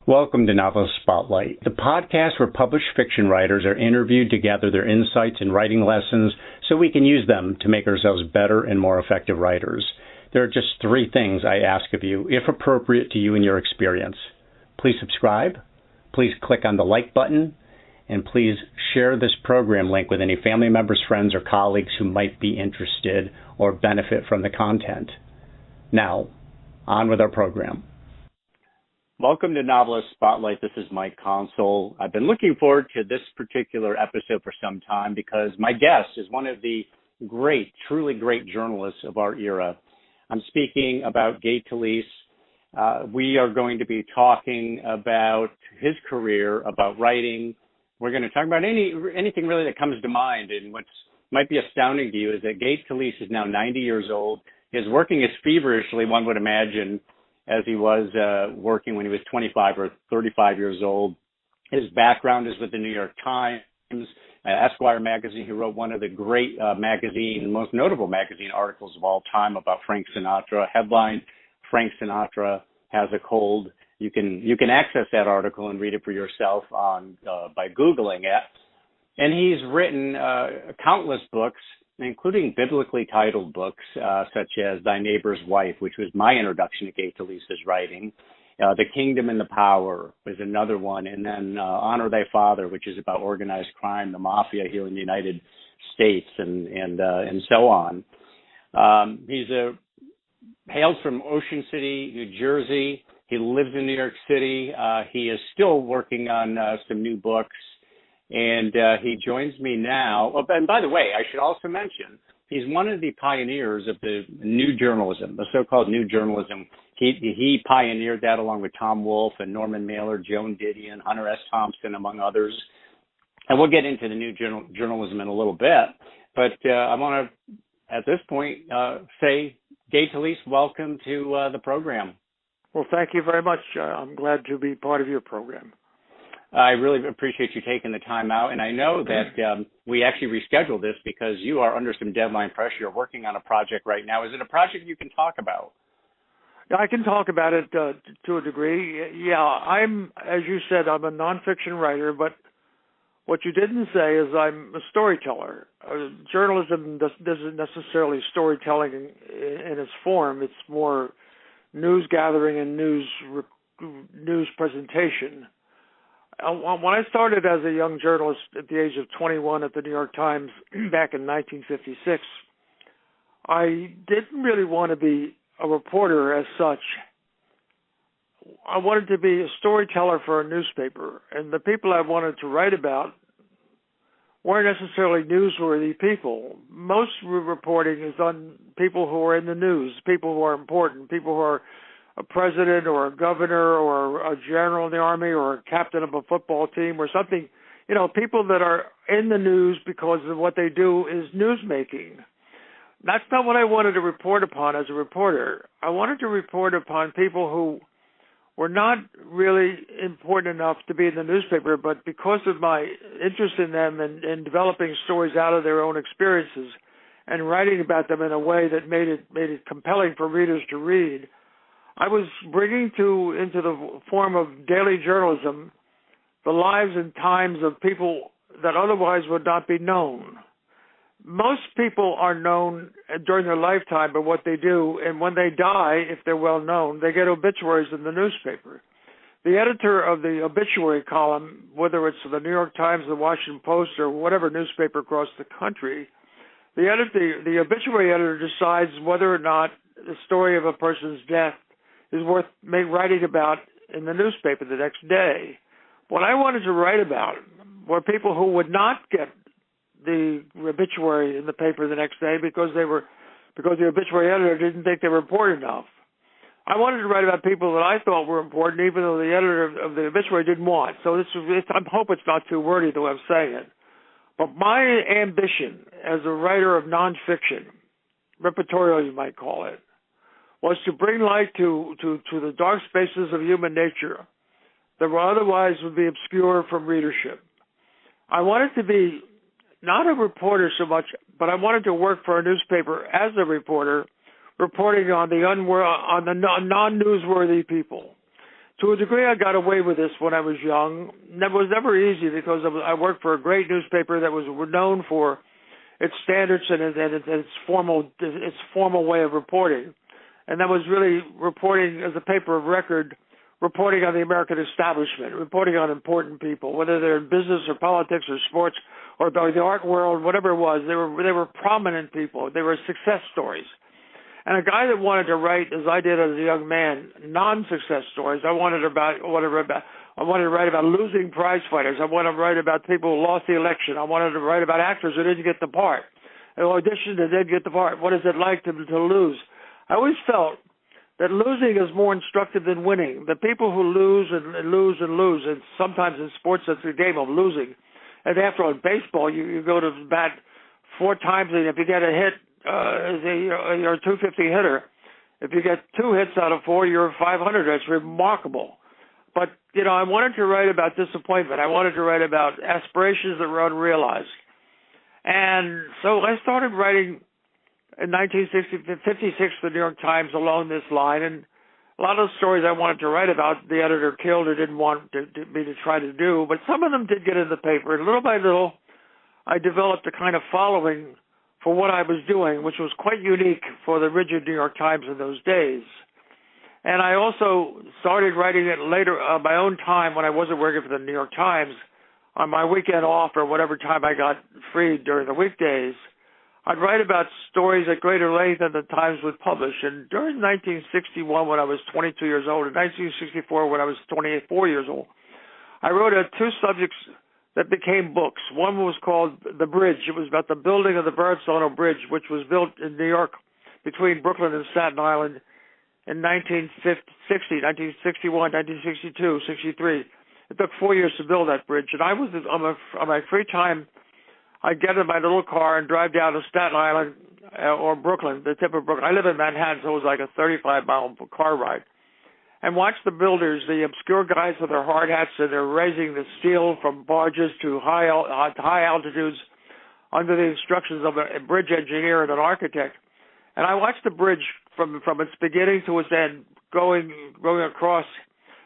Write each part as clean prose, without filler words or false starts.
Welcome to Novelist Spotlight, the podcast where published fiction writers are interviewed to gather their insights and writing lessons so we can use them to make ourselves better and more effective writers. There are just 3 things I ask of you, if appropriate to you and your experience. Please subscribe, please click on the like button, and please share this program link with any family members, friends, or colleagues who might be interested or benefit from the content. Now, on with our program. Welcome to Novelist Spotlight. This is Mike Console. I've been looking forward to this particular episode for some time because my guest is one of the great, truly great journalists of our era. I'm speaking about Gay Talese. We are going to be talking about his career, about writing. We're going to talk about anything really that comes to mind. And what might be astounding to you is that Gay Talese is now 90 years old. He is working as feverishly, one would imagine, as he was working when he was 25 or 35 years old. His background is with the New York Times, Esquire magazine. He wrote one of the great most notable magazine articles of all time about Frank Sinatra. Headline, Frank Sinatra Has a Cold. You can access that article and read it for yourself by Googling it. And he's written countless books, including biblically titled books such as Thy Neighbor's Wife, which was my introduction to Gay Talese's writing. The Kingdom and the Power was another one. And then Honor Thy Father, which is about organized crime, the mafia here in the United States, and so on. He hails from Ocean City, New Jersey. He lives in New York City. He is still working on some new books. And he joins me now. Oh, and by the way, I should also mention, he's one of the pioneers of the new journalism, the so-called new journalism. He pioneered that along with Tom Wolfe and Norman Mailer, Joan, Didion, Hunter S. Thompson, among others. And we'll get into the new journalism in a little bit. But I want to, at this point, say, Gay Talese, welcome to the program. Well, thank you very much. I'm glad to be part of your program. I really appreciate you taking the time out, and I know that we actually rescheduled this because you are under some deadline pressure. You're working on a project right now. Is it a project you can talk about? I can talk about it to a degree. Yeah, as you said, I'm a nonfiction writer, but what you didn't say is I'm a storyteller. Journalism doesn't necessarily storytelling in its form. It's more news gathering and news presentation. When I started as a young journalist at the age of 21 at the New York Times back in 1956, I didn't really want to be a reporter as such. I wanted to be a storyteller for a newspaper, and the people I wanted to write about weren't necessarily newsworthy people. Most reporting is on people who are in the news, people who are important, people who are a president or a governor or a general in the army or a captain of a football team or something, people that are in the news because of what they do is newsmaking. That's not what I wanted to report upon as a reporter. I wanted to report upon people who were not really important enough to be in the newspaper, but because of my interest in them and developing stories out of their own experiences and writing about them in a way that made it compelling for readers to read, I was bringing into the form of daily journalism the lives and times of people that otherwise would not be known. Most people are known during their lifetime by what they do, and when they die, if they're well known, they get obituaries in the newspaper. The editor of the obituary column, whether it's the New York Times, the Washington Post, or whatever newspaper across the country, the obituary editor decides whether or not the story of a person's death is worth writing about in the newspaper the next day. What I wanted to write about were people who would not get the obituary in the paper the next day because the obituary editor didn't think they were important enough. I wanted to write about people that I thought were important, even though the editor of the obituary didn't want. So I hope it's not too wordy the way I'm saying it. But my ambition as a writer of nonfiction, reportorial you might call it, was to bring light to the dark spaces of human nature that otherwise would be obscure from readership. I wanted to be not a reporter so much, but I wanted to work for a newspaper as a reporter, reporting on the non-newsworthy people. To a degree, I got away with this when I was young. It was never easy because I worked for a great newspaper that was known for its standards and its formal way of reporting, and that was really reporting as a paper of record, reporting on the American establishment, reporting on important people, whether they're in business or politics or sports or the art world, whatever it was. They were prominent people. They were success stories. And a guy that wanted to write, as I did as a young man, non-success stories. I wanted to write about losing prize fighters. I wanted to write about people who lost the election. I wanted to write about actors who didn't get the part, who auditioned and didn't get the part. What is it like to lose? I always felt that losing is more instructive than winning. The people who lose and lose and lose, and sometimes in sports it's a game of losing. And after all, in baseball, you go to bat 4 times, and if you get a hit, you're a 250 hitter. If you get 2 hits out of 4, you're a 500. That's remarkable. But, I wanted to write about disappointment. I wanted to write about aspirations that were unrealized. And so I started writing in 1956 for the New York Times along this line. And a lot of the stories I wanted to write about, the editor killed or didn't want me to try to do. But some of them did get in the paper. And little by little, I developed a kind of following for what I was doing, which was quite unique for the rigid New York Times in those days. And I also started writing it later on my own time when I wasn't working for the New York Times, on my weekend off or whatever time I got free during the weekdays. I'd write about stories at greater length than the Times would publish. And during 1961, when I was 22 years old, and 1964, when I was 24 years old, I wrote 2 subjects that became books. One was called The Bridge. It was about the building of the Bernstone Bridge, which was built in New York between Brooklyn and Staten Island in 1961, 1962, 63. It took 4 years to build that bridge. And on my free time, I'd get in my little car and drive down to Staten Island or Brooklyn, the tip of Brooklyn. I live in Manhattan, so it was like a 35-mile car ride. And watch the builders, the obscure guys with their hard hats, and they're raising the steel from barges to high altitudes under the instructions of a bridge engineer and an architect. And I watched the bridge from its beginning to its end, going across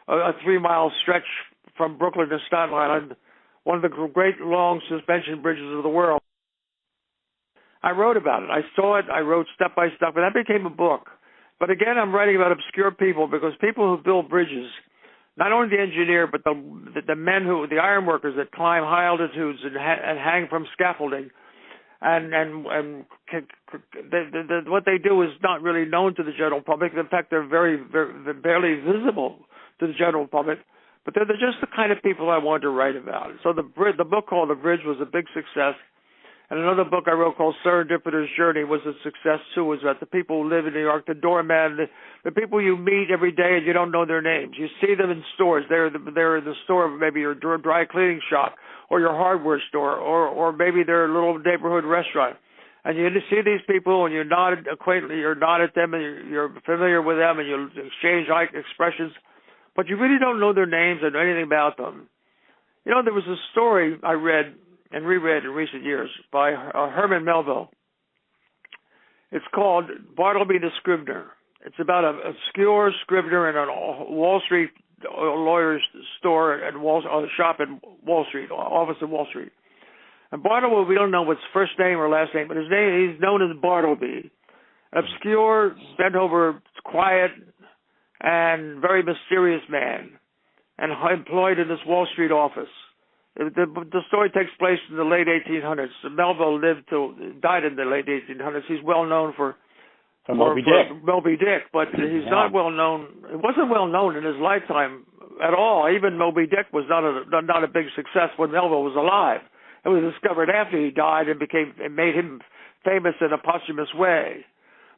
a 3-mile stretch from Brooklyn to Staten Island, one of the great long suspension bridges of the world. I wrote about it. I saw it. I wrote step by step, and that became a book. But again, I'm writing about obscure people because people who build bridges, not only the engineer, but the men the iron workers that climb high altitudes and hang from scaffolding, and what they do is not really known to the general public. In fact, they're they're barely visible to the general public. But they're just the kind of people I wanted to write about. So the book called The Bridge was a big success. And another book I wrote called Serendipitous Journey was a success, too. It was about the people who live in New York, the doorman, the people you meet every day and you don't know their names. You see them in stores. They're in the store of maybe your dry cleaning shop or your hardware store, or maybe they're a little neighborhood restaurant. And you see these people and you nod at them and you're familiar with them and you exchange expressions, but you really don't know their names or know anything about them. There was a story I read and reread in recent years by Herman Melville. It's called Bartleby Descriptor. It's about an obscure scrivener in a Wall Street lawyer's store and shop in Wall Street, office in Wall Street. And Bartleby, we don't know what's first name or last name, but he's known as Bartleby. An obscure, bent over, quiet, and very mysterious man, and employed in this Wall Street office. The story takes place in the late 1800s. Melville died in the late 1800s. He's well known for Moby Dick, but he's not well known. It wasn't well known in his lifetime at all. Even Moby Dick was not a big success when Melville was alive. It was discovered after he died and made him famous in a posthumous way.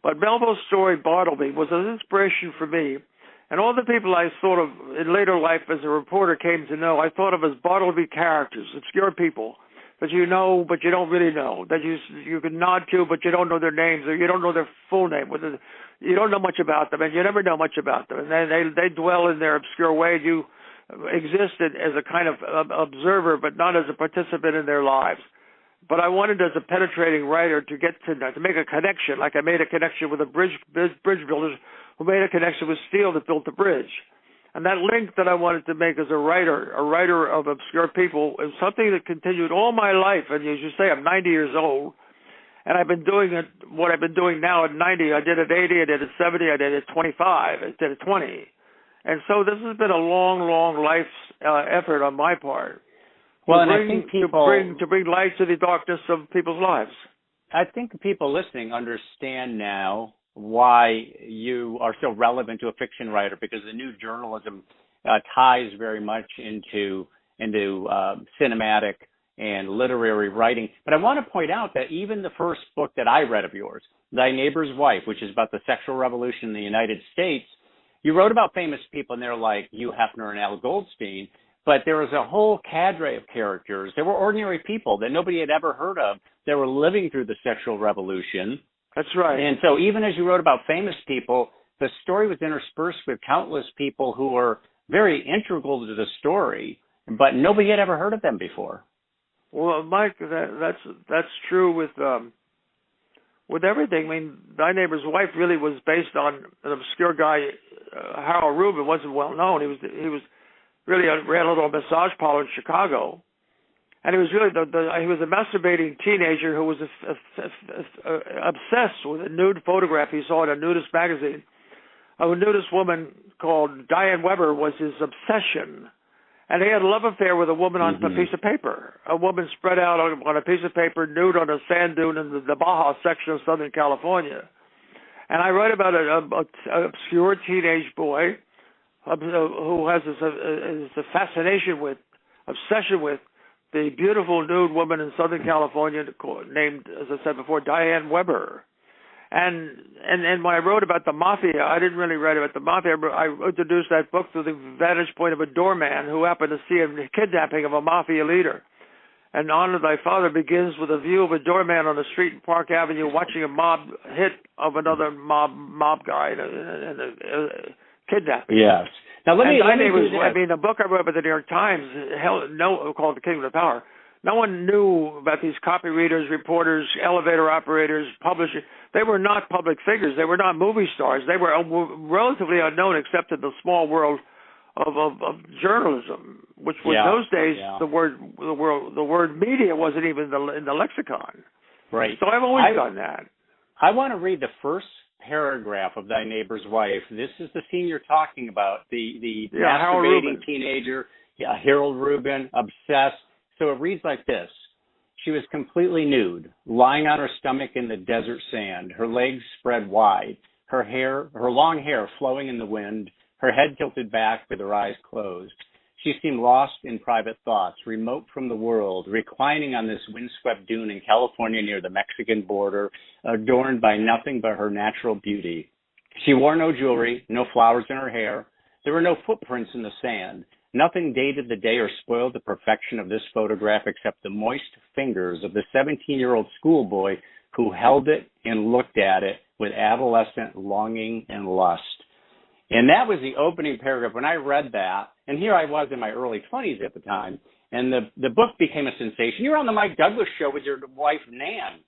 But Melville's story, Bartleby, was an inspiration for me. And all the people I sort of, in later life as a reporter, came to know, I thought of as Bartleby characters, obscure people that you know but you don't really know, that you can nod to but you don't know their names or you don't know their full name. You don't know much about them and you never know much about them. And they dwell in their obscure way. You exist as a kind of observer but not as a participant in their lives. But I wanted, as a penetrating writer, to make a connection, like I made a connection with the bridge builders who made a connection with steel that built the bridge. And that link that I wanted to make as a writer of obscure people, is something that continued all my life. And as you say, I'm 90 years old, and I've been doing it, what I've been doing now at 90. I did it at 80, I did it at 70, I did it at 25, I did it at 20. And so this has been a long, long life effort on my part. Well, and I think people to bring light to the darkness of people's lives. I think people listening understand now why you are so relevant to a fiction writer, because the new journalism ties very much into cinematic and literary writing. But I want to point out that even the first book that I read of yours, Thy Neighbor's Wife, which is about the sexual revolution in the United States, you wrote about famous people, and they're like Hugh Hefner and Al Goldstein, but there was a whole cadre of characters. There were ordinary people that nobody had ever heard of that were living through the sexual revolution. That's right. And so even as you wrote about famous people, the story was interspersed with countless people who were very integral to the story, but nobody had ever heard of them before. Well, Mike, that's true with everything. I mean, Thy Neighbor's Wife really was based on an obscure guy, Harold Rubin. Wasn't well known. He was really ran a little massage parlor in Chicago, and he was really he was a masturbating teenager who was obsessed with a nude photograph he saw in a nudist magazine. A nudist woman called Diane Weber was his obsession. And he had a love affair with a woman on a piece of paper, a woman spread out on a piece of paper, nude on a sand dune in the Baja section of Southern California. And I write about an obscure teenage boy who has this obsession with the beautiful nude woman in Southern California named, as I said before, Diane Weber. And when I wrote about the mafia, I didn't really write about the mafia, but I introduced that book through the vantage point of a doorman who happened to see a kidnapping of a mafia leader. And Honor Thy Father begins with a view of a doorman on the street in Park Avenue watching a mob hit of another mob guy and a kidnapping. Yes. Now let me do that. I mean, the book I wrote about the New York Times, called The Kingdom of Power. No one knew about these copy readers, reporters, elevator operators, publishers. They were not public figures. They were not movie stars. They were relatively unknown, except in the small world of journalism, which was those days the word media wasn't even in the lexicon. Right. So I've always done that. I want to read the first paragraph of Thy Neighbor's Wife. This is the scene you're talking about. The masturbating teenager, Harold Rubin, obsessed. So it reads like this. She was completely nude, lying on her stomach in the desert sand, her legs spread wide, her long hair flowing in the wind, her head tilted back with her eyes closed. She seemed lost in private thoughts, remote from the world, reclining on this windswept dune in California near the Mexican border, adorned by nothing but her natural beauty. She wore no jewelry, no flowers in her hair. There were no footprints in the sand. Nothing dated the day or spoiled the perfection of this photograph except the moist fingers of the 17-year-old schoolboy who held it and looked at it with adolescent longing and lust. And that was the opening paragraph. When I read that, and here I was in my early 20s at the time, and the book became a sensation. You were on the Mike Douglas show with your wife, Nan.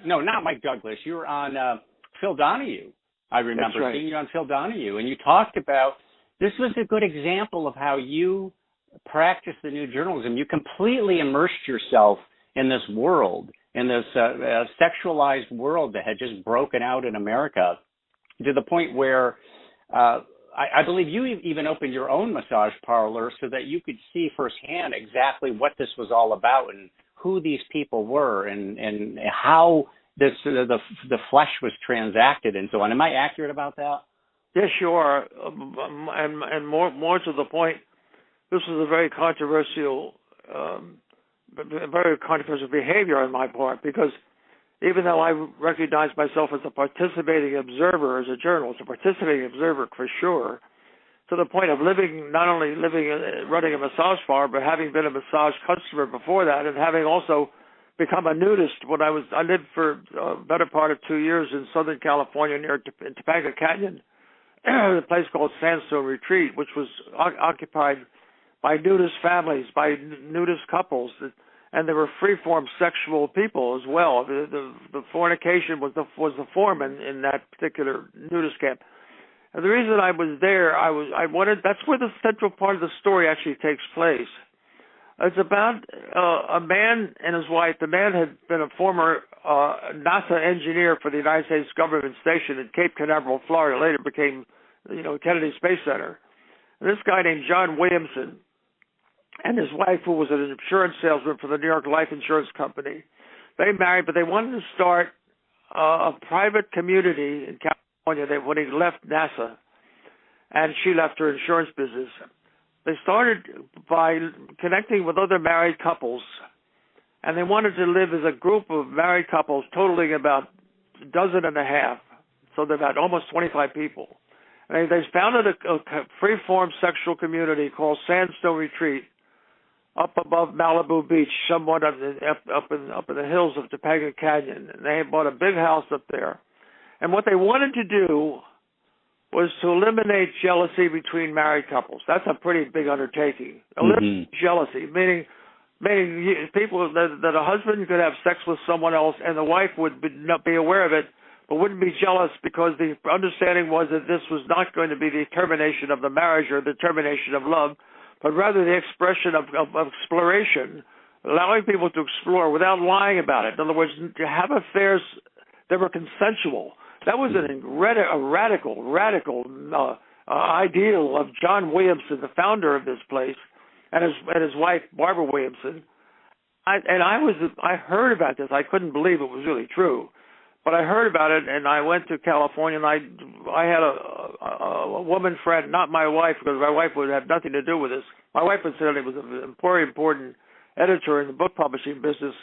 No, not Mike Douglas. You were on Phil Donahue. I remember seeing you on Phil Donahue, and you talked about this was a good example of how you practice the new journalism. You completely immersed yourself in this world, in this sexualized world that had just broken out in America, to the point where I believe you even opened your own massage parlor so that you could see firsthand exactly what this was all about and who these people were and how the flesh was transacted and so on. Am I accurate about that? Yes, you are, and more to the point, this was a very controversial behavior on my part, because even though I recognize myself as a participating observer, as a journalist, a participating observer for sure, to the point of not only running a massage parlor, but having been a massage customer before that, and having also become a nudist when I lived for a better part of 2 years in Southern California near Topanga Canyon. A place called Sandstone Retreat, which was occupied by nudist families, by nudist couples, and there were free-form sexual people as well. The fornication was the form in that particular nudist camp. And the reason I was there, I wanted. That's where the central part of the story actually takes place. It's about a man and his wife. The man had been a former NASA engineer for the United States government station in Cape Canaveral, Florida. Later became, Kennedy Space Center. And this guy named John Williamson and his wife, who was an insurance salesman for the New York Life Insurance Company, they married, but they wanted to start a private community in California when he left NASA, and she left her insurance business. They started by connecting with other married couples, and they wanted to live as a group of married couples totaling about a dozen and a half, so they're about almost 25 people. And they founded a free-form sexual community called Sandstone Retreat up above Malibu Beach, somewhat up in the hills of Topanga Canyon. And they bought a big house up there. And what they wanted to do was to eliminate jealousy between married couples. That's a pretty big undertaking. Eliminate jealousy, meaning people that a husband could have sex with someone else and the wife would not be aware of it, but wouldn't be jealous because the understanding was that this was not going to be the termination of the marriage or the termination of love, but rather the expression of exploration, allowing people to explore without lying about it. In other words, to have affairs that were consensual. That was a radical ideal of John Williamson, the founder of this place, and his wife Barbara Williamson. I heard about this. I couldn't believe it was really true, but I heard about it, and I went to California, and I had a woman friend, not my wife, because my wife would have nothing to do with this. My wife incidentally was a very important editor in the book publishing business.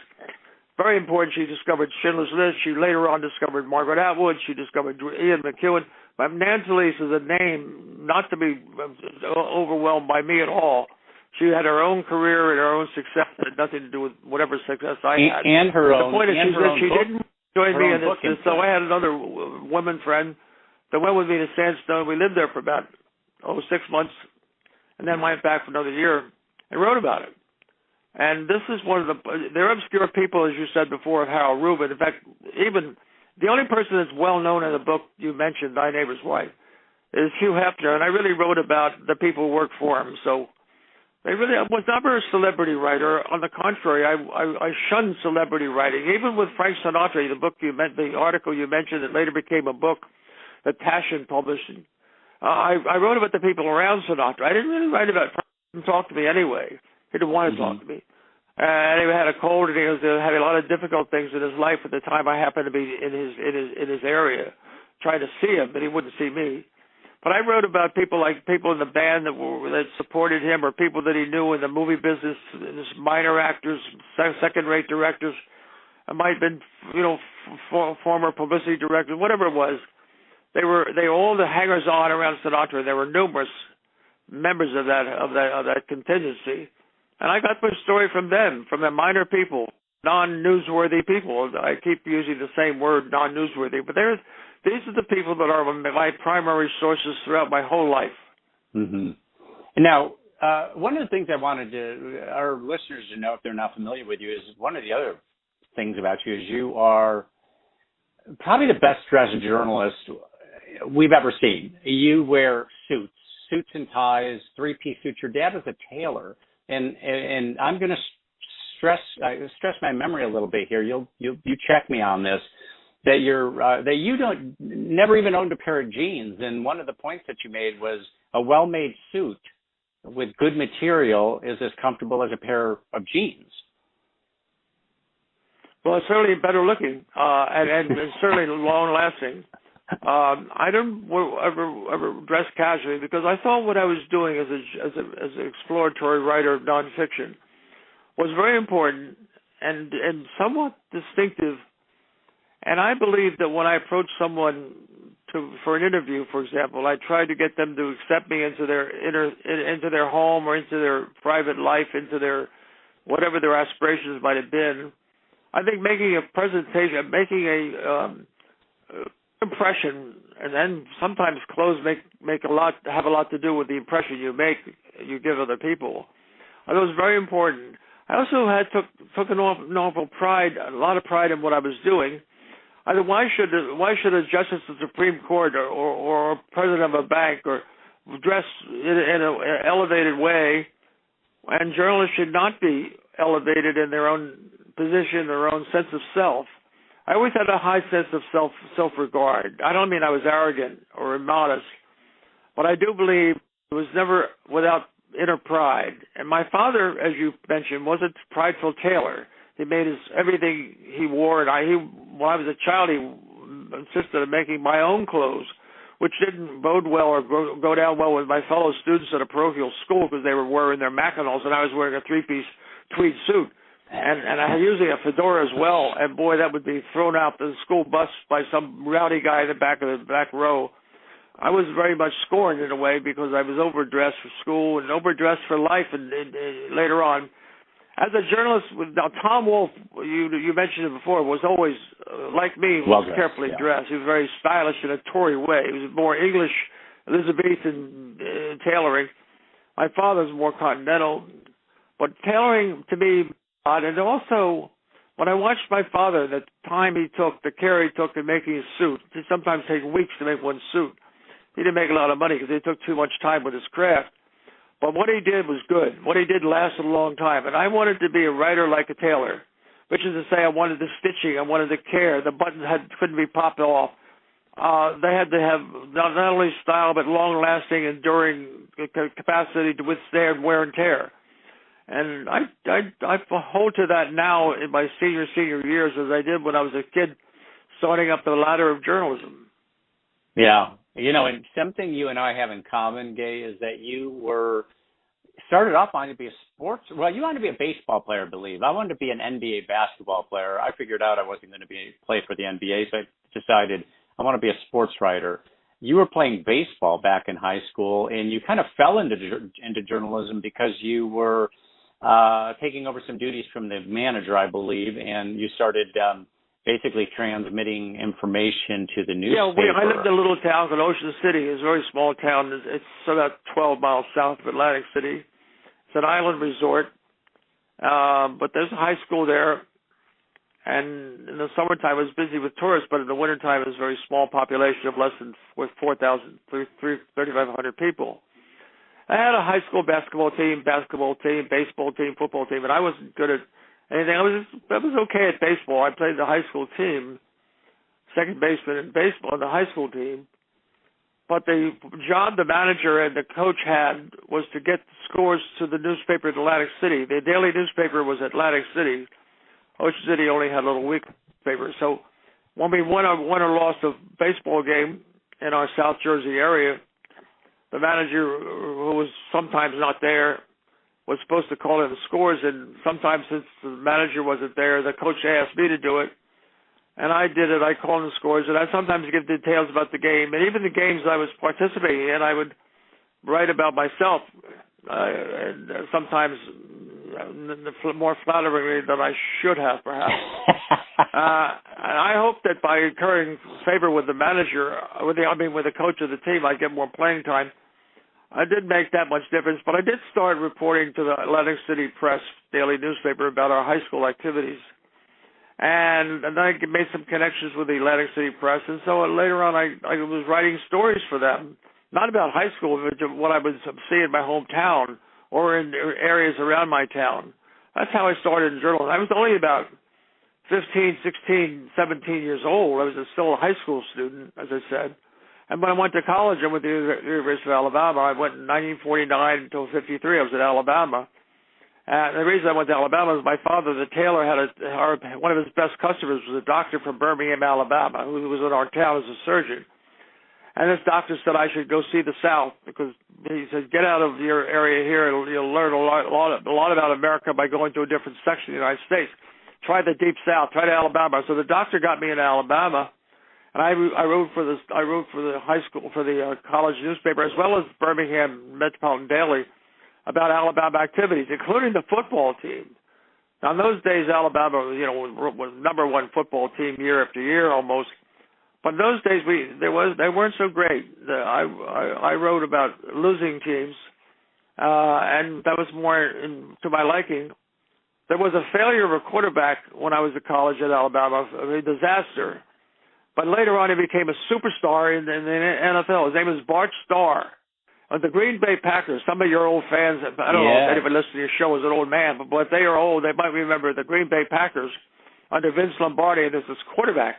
Very important. She discovered Schindler's List. She later on discovered Margaret Atwood. She discovered Ian McEwan. But Nan A is a name not to be overwhelmed by me at all. She had her own career and her own success. It had nothing to do with whatever success I had. And her own. The point is that she didn't join me in this. So I had another woman friend that went with me to Sandstone. We lived there for about 6 months, and then went back for another year and wrote about it. And this is one of they're obscure people, as you said before, of Harold Rubin. In fact, even the only person that's well known in the book you mentioned, Thy Neighbor's Wife, is Hugh Hefner. And I really wrote about the people who worked for him. So I was never a celebrity writer. On the contrary, I shunned celebrity writing. Even with Frank Sinatra, the article you mentioned that later became a book that Taschen published. I wrote about the people around Sinatra. I didn't really write about Frank. He didn't talk to me anyway. He didn't want to talk to me. And he had a cold, and he was having a lot of difficult things in his life at the time. I happened to be in his area, trying to see him, but he wouldn't see me. But I wrote about people in the band that supported him, or people that he knew in the movie business, minor actors, second-rate directors. It might have been, former publicity directors, whatever it was. They were all the hangers-on around Sinatra. There were numerous members of that contingency. And I got my story from them, from the minor people, non-newsworthy people. I keep using the same word, non-newsworthy. But these are the people that are my primary sources throughout my whole life. Mm-hmm. Now, one of the things I wanted our listeners to know, if they're not familiar with you, is one of the other things about you is you are probably the best-dressed journalist we've ever seen. You wear suits and ties, three-piece suits. Your dad was a tailor. And I'm going to stress my memory a little bit here. You check me on this. That you never even owned a pair of jeans. And one of the points that you made was a well-made suit with good material is as comfortable as a pair of jeans. Well, it's certainly better looking and certainly long-lasting. I don't ever dress casually because I thought what I was doing as an exploratory writer of nonfiction was very important and somewhat distinctive. And I believe that when I approach someone for an interview, for example, I try to get them to accept me into their home or into their private life, into their whatever their aspirations might have been. I think making a presentation, making a impression, and then sometimes clothes have a lot to do with the impression you give other people. That was very important. I also took a lot of pride in what I was doing. Why should a justice of the Supreme Court or president of a bank or dress in an elevated way, and journalists should not be elevated in their own position, their own sense of self? I always had a high sense of self-regard. I don't mean I was arrogant or immodest, but I do believe it was never without inner pride. And my father, as you mentioned, was a prideful tailor. He made everything he wore, and when I was a child, he insisted on making my own clothes, which didn't bode well or go down well with my fellow students at a parochial school because they were wearing their Mackinaws and I was wearing a three-piece tweed suit. And I had usually a fedora as well, and boy, that would be thrown out the school bus by some rowdy guy in the back row. I was very much scorned in a way because I was overdressed for school and overdressed for life, and later on. As a journalist, now Tom Wolfe, you mentioned it before, was always, like me, was carefully dressed. He was very stylish in a Tory way. He was more English, Elizabethan tailoring. My father was more continental. But tailoring, to me, and also, when I watched my father, the time he took, the care he took in making his suit, it sometimes take weeks to make one suit. He didn't make a lot of money because he took too much time with his craft. But what he did was good. What he did lasted a long time. And I wanted to be a writer like a tailor, which is to say I wanted the stitching, I wanted the care. The buttons couldn't be popped off. They had to have not only style, but long-lasting, enduring capacity to withstand wear and tear. And I hold to that now in my senior years as I did when I was a kid starting up the ladder of journalism. Yeah. And something you and I have in common, Gay, is that you started off wanting to be you wanted to be a baseball player, I believe. I wanted to be an NBA basketball player. I figured out I wasn't going to play for the NBA, so I decided I want to be a sports writer. You were playing baseball back in high school, and you kind of fell into journalism because you were taking over some duties from the manager, I believe, and you started basically transmitting information to the newspaper. Yeah, I lived in a little town called Ocean City. It's a very small town. It's about 12 miles south of Atlantic City. It's an island resort, but there's a high school there. And in the summertime, it was busy with tourists, but in the wintertime, it was a very small population of less than 3,500 people. I had a high school basketball team, baseball team, football team, and I wasn't good at anything. I was okay at baseball. I played the high school team, second baseman in baseball in the high school team. But the job the manager and the coach had was to get the scores to the newspaper in Atlantic City. The daily newspaper was Atlantic City. Ocean City only had a little weekly paper. So when we won or lost a baseball game in our South Jersey area, the manager, who was sometimes not there, was supposed to call in the scores, and sometimes since the manager wasn't there, the coach asked me to do it, and I did it. I called in the scores, and I sometimes give details about the game, and even the games I was participating in, I would write about myself, and sometimes more flatteringly than I should have, perhaps. And I hope that by incurring favor with the manager, with the coach of the team, I get more playing time. I didn't make that much difference, but I did start reporting to the Atlantic City Press daily newspaper about our high school activities. And then I made some connections with the Atlantic City Press, and so later on I was writing stories for them, not about high school, but what I was seeing in my hometown or in areas around my town. That's how I started in journalism. I was only about 15, 16, 17 years old. I was still a high school student, as I said. And when I went to college, I went to the University of Alabama. I went in 1949 until 53. I was at Alabama. And the reason I went to Alabama is my father, the tailor, one of his best customers was a doctor from Birmingham, Alabama, who was in our town as a surgeon. And this doctor said I should go see the South because he said, get out of your area here and you'll learn a lot about America by going to a different section of the United States. Try the Deep South. Try to Alabama. So the doctor got me into Alabama. And I wrote for the high school, for the college newspaper, as well as Birmingham Metropolitan Daily, about Alabama activities, including the football team. Now, in those days, Alabama, was number one football team year after year almost. But in those days, they weren't so great. I wrote about losing teams, and that was more to my liking. There was a failure of a quarterback when I was at college at Alabama, a disaster. But later on, he became a superstar in the NFL. His name is Bart Starr. The Green Bay Packers, some of your old fans, I don't know if anybody listening to your show is an old man, but if they are old, they might remember the Green Bay Packers under Vince Lombardi, and there's this quarterback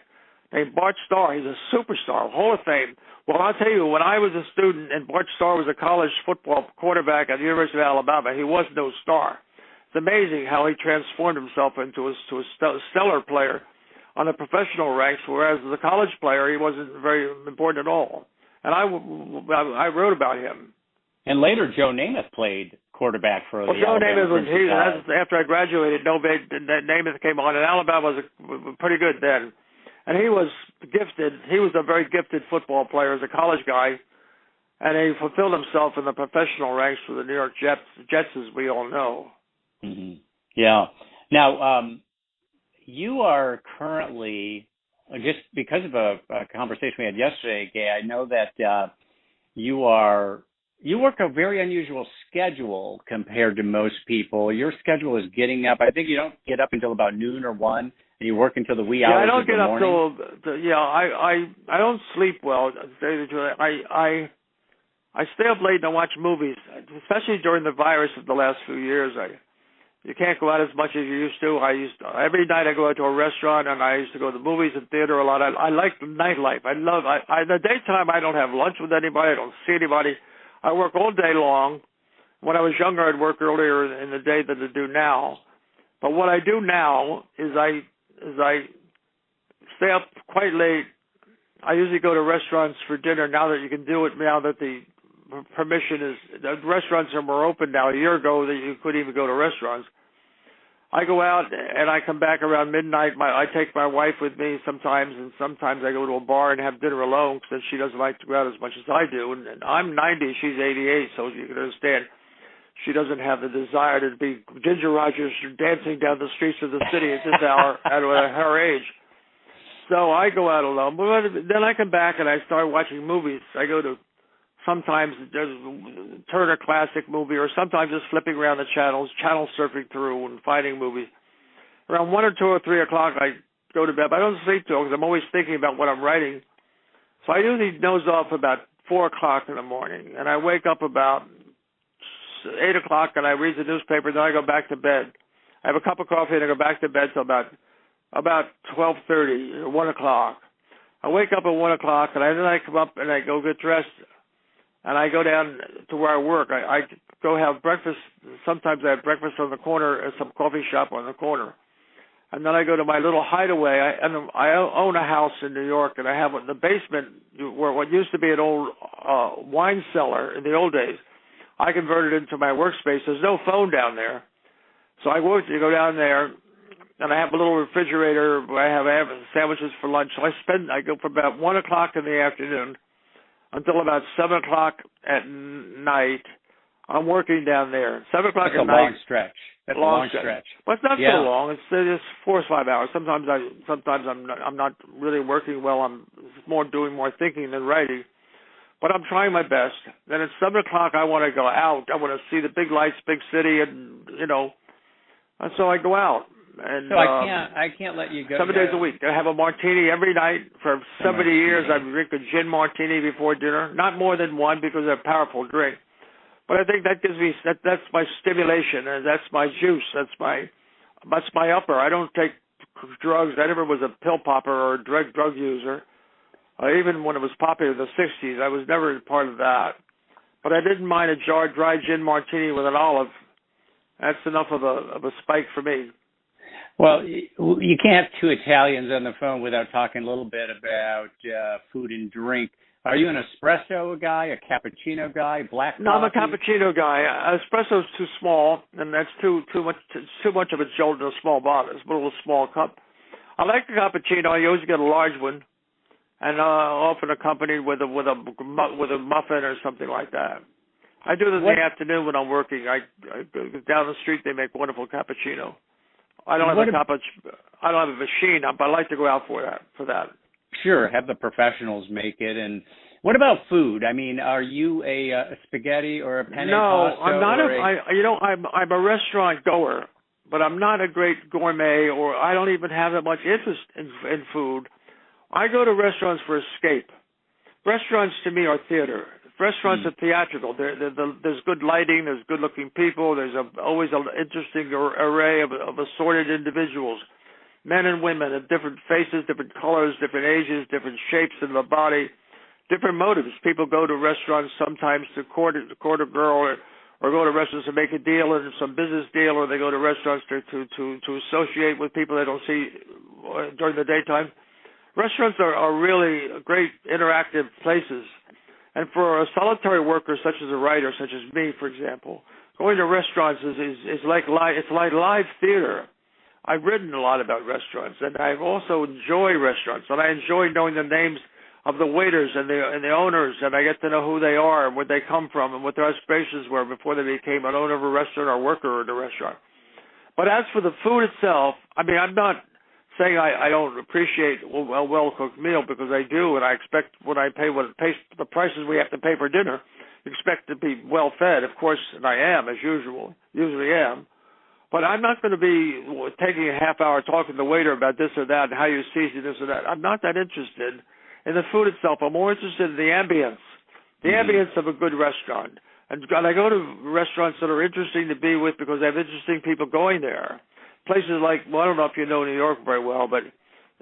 named Bart Starr. He's a superstar, Hall of Fame. Well, I'll tell you, when I was a student and Bart Starr was a college football quarterback at the University of Alabama, he was no star. It's amazing how he transformed himself into a stellar player on the professional ranks, whereas as a college player, he wasn't very important at all. And I wrote about him. And later, Joe Namath played quarterback for the Joe Alabama Namath after I graduated, Namath came on, and Alabama was pretty good then. And he was gifted. He was a very gifted football player as a college guy, and he fulfilled himself in the professional ranks for the New York Jets, as we all know. Mm-hmm. Yeah. Now, you are currently, just because of a conversation we had yesterday, Gay, I know that you work a very unusual schedule compared to most people. Your schedule is getting up. I think you don't get up until about noon or 1, and you work until the wee hours of the morning. I don't get up till I don't sleep well. I stay up late and I watch movies, especially during the virus of the last few years. You can't go out as much as you used to. Every night I go out to a restaurant, and I used to go to the movies and theater a lot. I like the nightlife. In the daytime, I don't have lunch with anybody. I don't see anybody. I work all day long. When I was younger, I'd work earlier in the day than I do now. But what I do now is I stay up quite late. I usually go to restaurants for dinner now that you can do it, now that the restaurants are more open now. A year ago, that you couldn't even go to restaurants. I go out and I come back around midnight. I take my wife with me sometimes, and sometimes I go to a bar and have dinner alone because she doesn't like to go out as much as I do. And I'm 90, she's 88, so you can understand she doesn't have the desire to be Ginger Rogers dancing down the streets of the city at this hour at her age. So I go out alone. But then I come back and I start watching movies. I go to sometimes there's a Turner Classic movie, or sometimes just flipping around the channel surfing through and finding movies. Around 1 or 2 or 3 o'clock, I go to bed. But I don't sleep till because I'm always thinking about what I'm writing. So I usually doze off about 4 o'clock in the morning, and I wake up about 8 o'clock, and I read the newspaper. Then I go back to bed. I have a cup of coffee, and I go back to bed till about 12:30 or 1 o'clock. I wake up at 1 o'clock, and then I come up and I go get dressed. And I go down to where I work. I go have breakfast. Sometimes I have breakfast on the corner at some coffee shop on the corner. And then I go to my little hideaway. I own a house in New York, and I have in the basement where what used to be an old wine cellar in the old days. I converted it into my workspace. There's no phone down there. So I go down there, and I have a little refrigerator where I have sandwiches for lunch. So I go from about 1 o'clock in the afternoon until about 7 o'clock at night. I'm working down there. 7 o'clock at night. That's a long stretch. That's a long stretch. But it's not so long. It's 4 or 5 hours. Sometimes I'm not really working well. I'm doing more thinking than writing. But I'm trying my best. Then at 7 o'clock, I want to go out. I want to see the big lights, big city, and so I go out. And so I can't let you go. 7 days a week. I have a martini every night. For 70 years, I drink a gin martini before dinner. Not more than one because they're a powerful drink. But I think that gives me that's my stimulation, and that's my juice. That's my upper. I don't take drugs. I never was a pill popper or a drug user. Even when it was popular in the 60s, I was never part of that. But I didn't mind a dry gin martini with an olive. That's enough of a spike for me. Well, you can't have two Italians on the phone without talking a little bit about food and drink. Are you an espresso guy, a cappuccino guy, black coffee? No, I'm a cappuccino guy. Espresso's too small, and that's too much of a jolt in a small bottle. It's a little small cup. I like the cappuccino. You always get a large one, and often accompanied with a muffin or something like that. I do this in the afternoon when I'm working. I down the street they make wonderful cappuccino. I don't have a machine, but I like to go out for that. Sure, have the professionals make it. And what about food? I mean, are you a spaghetti or a penne pasta? No, I'm not. I'm a restaurant goer, but I'm not a great gourmet, or I don't even have that much interest in food. I go to restaurants for escape. Restaurants to me are theater. Restaurants are theatrical. There's good lighting. There's good-looking people. There's always an interesting array of assorted individuals, men and women of different faces, different colors, different ages, different shapes in the body, different motives. People go to restaurants sometimes to court a girl, or go to restaurants to make a deal or some business deal, or they go to restaurants to associate with people they don't see during the daytime. Restaurants are really great interactive places. And for a solitary worker such as a writer, such as me, for example, going to restaurants is like live theater. I've written a lot about restaurants, and I also enjoy restaurants, and I enjoy knowing the names of the waiters and the owners, and I get to know who they are and where they come from and what their aspirations were before they became an owner of a restaurant or worker in a restaurant. But as for the food itself, I mean, I'm not saying I don't appreciate a well-cooked meal, because I do, and I expect when I pay the prices we have to pay for dinner, expect to be well-fed, of course, and I am, as usually am. But I'm not going to be taking a half hour talking to the waiter about this or that and how you season this or that. I'm not that interested in the food itself. I'm more interested in the ambience of a good restaurant. And I go to restaurants that are interesting to be with because they have interesting people going there. Places like, well, I don't know if you know New York very well, but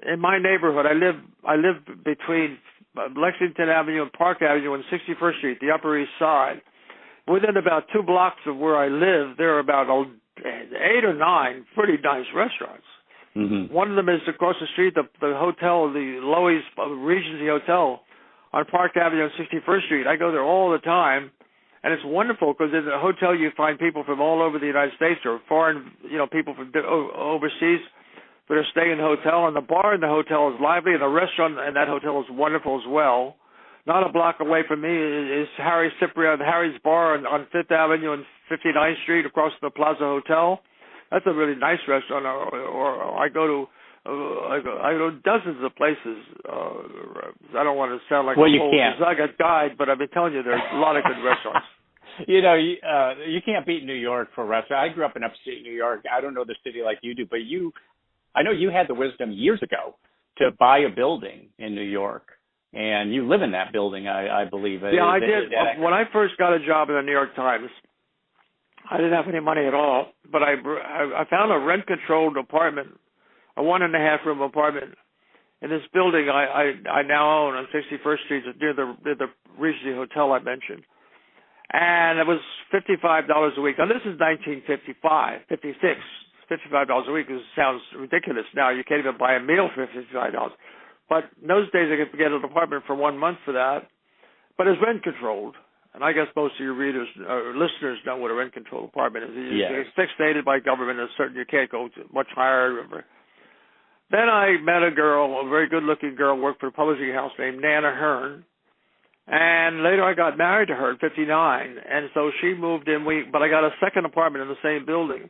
in my neighborhood, I live between Lexington Avenue and Park Avenue and 61st Street, the Upper East Side. Within about 2 blocks of where I live, there are about 8 or 9 pretty nice restaurants. Mm-hmm. One of them is across the street, the hotel, the Loews Regency Hotel on Park Avenue and 61st Street. I go there all the time. And it's wonderful because in the hotel you find people from all over the United States or foreign, people from overseas that are staying in the hotel. And the bar in the hotel is lively, and the restaurant in that hotel is wonderful as well. Not a block away from me is Harry's Bar on 5th Avenue and 59th Street across from the Plaza Hotel. That's a really nice restaurant. Or I go to dozens of places. I don't want to sound like a guide, but I've been telling you there's a lot of good restaurants. You can't beat New York for restaurants. I grew up in upstate New York. I don't know the city like you do, but I know you had the wisdom years ago to buy a building in New York, and you live in that building, I believe. Yeah, I did. When I first got a job in the New York Times, I didn't have any money at all, but I found a rent-controlled apartment, a 1.5-room apartment in this building I now own on 61st Street near the Regency Hotel I mentioned. And it was $55 a week. Now, this is 1955, 56. $55 a week sounds ridiculous now. You can't even buy a meal for $55. But in those days, I could get an apartment for 1 month for that. But it's rent-controlled. And I guess most of your readers or listeners know what a rent-controlled apartment is. It's fixated by government. You can't go much higher. Then I met a girl, a very good-looking girl, worked for a publishing house named Nan A. And later I got married to her at 59. And so she moved in. But I got a second apartment in the same building.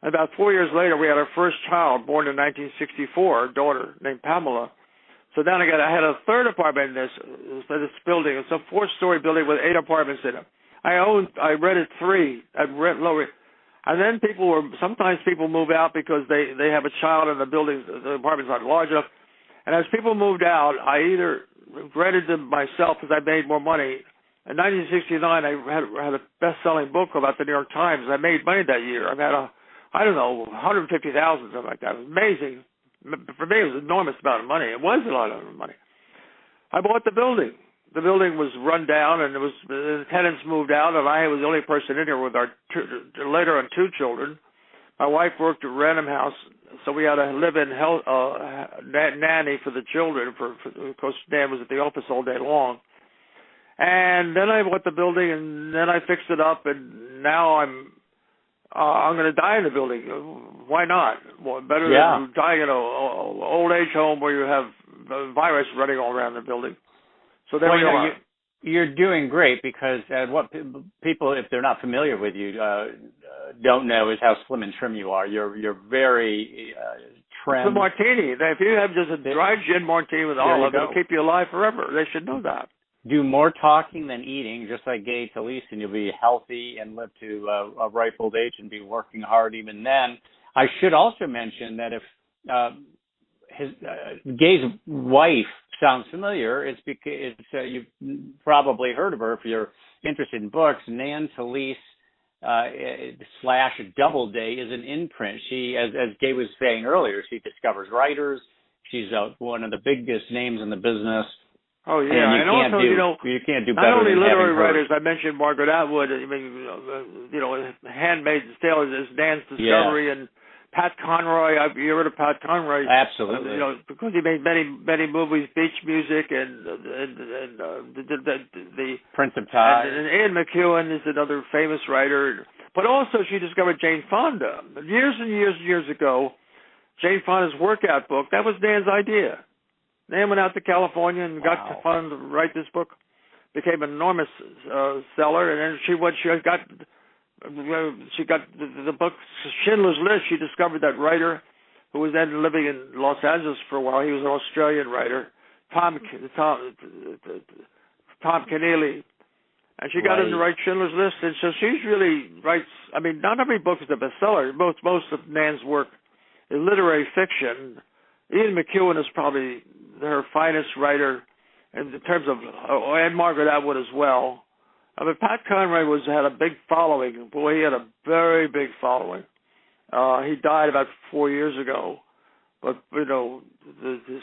And about 4 years later, we had our first child, born in 1964, a daughter named Pamela. So then I had a third apartment in this building. It's a 4-story building with 8 apartments in it. I rented 3. I'd rent lower. And then sometimes people move out because they have a child and the apartment's not large enough. And as people moved out, I either rented them myself because I made more money. In 1969, I had a best-selling book about the New York Times. I made money that year. I had $150,000, something like that. It was amazing. For me, it was an enormous amount of money. It was a lot of money. I bought the building. The building was run down, and the tenants moved out, and I was the only person in here with later on 2 children. My wife worked at Random House, so we had a live-in nanny for the children. Of course, Nan was at the office all day long. And then I bought the building, and then I fixed it up, and now I'm going to die in the building. Why not? Well, better than dying in an old age home where you have a virus running all around the building. So there we are. You're doing great because what people, if they're not familiar with you, don't know is how slim and trim you are. You're very trim. It's a martini. If you have just a dry gin martini with olive, it'll keep you alive forever. They should know that. Do more talking than eating, just like Gay Talese, and you'll be healthy and live to a ripe old age and be working hard even then. I should also mention that if Gay's wife sounds familiar. It's because you've probably heard of her if you're interested in books. Nan Talese / Doubleday is an imprint. She, as Gay was saying earlier, she discovers writers. She's one of the biggest names in the business. Oh yeah, and also you can't do better. Not only than literary having her. writers. I mentioned Margaret Atwood. I mean, *Handmaid's Tale* is Nan's discovery, and Pat Conroy. You heard of Pat Conroy? Absolutely. Because he made many movies, Beach Music, and the Prince of Tides. And Ian McEwan is another famous writer. But also, she discovered Jane Fonda years and years ago. Jane Fonda's workout book. That was Nan's idea. Nan went out to California and got Fonda to write this book. Became an enormous seller, and then she got the book Schindler's List. She discovered that writer who was then living in Los Angeles for a while. He was an Australian writer, Tom Keneally, and she got him to write Schindler's List. And so she really writes. I mean, not every book is a bestseller. Most of Nan's work is literary fiction. Ian McEwan is probably her finest writer in terms of, and Margaret Atwood as well. I mean, Pat Conroy had a big following. Boy, he had a very big following. He died about 4 years ago. But, this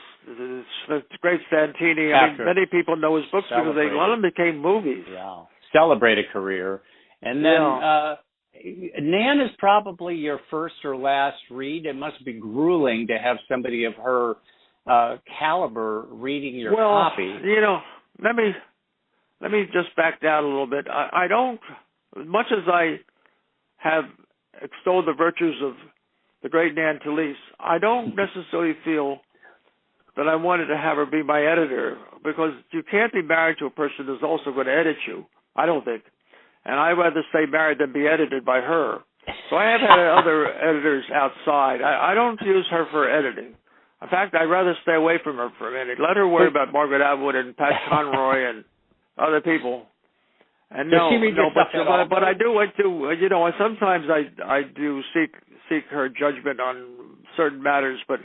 great Santini, I mean, many people know his books because a lot of them became movies. Yeah. Celebrated career. And then Nan is probably your first or last read. It must be grueling to have somebody of her caliber reading your copy. Let me just back down a little bit. I don't, as much as I have extolled the virtues of the great Nan Talese, I don't necessarily feel that I wanted to have her be my editor, because you can't be married to a person who's also going to edit you, I don't think. And I'd rather stay married than be edited by her. So I have had other editors outside. I don't use her for editing. In fact, I'd rather stay away from her for a minute. Let her worry about Margaret Atwood and Pat Conroy and other people. And but I do want to. Sometimes I do seek her judgment on certain matters. But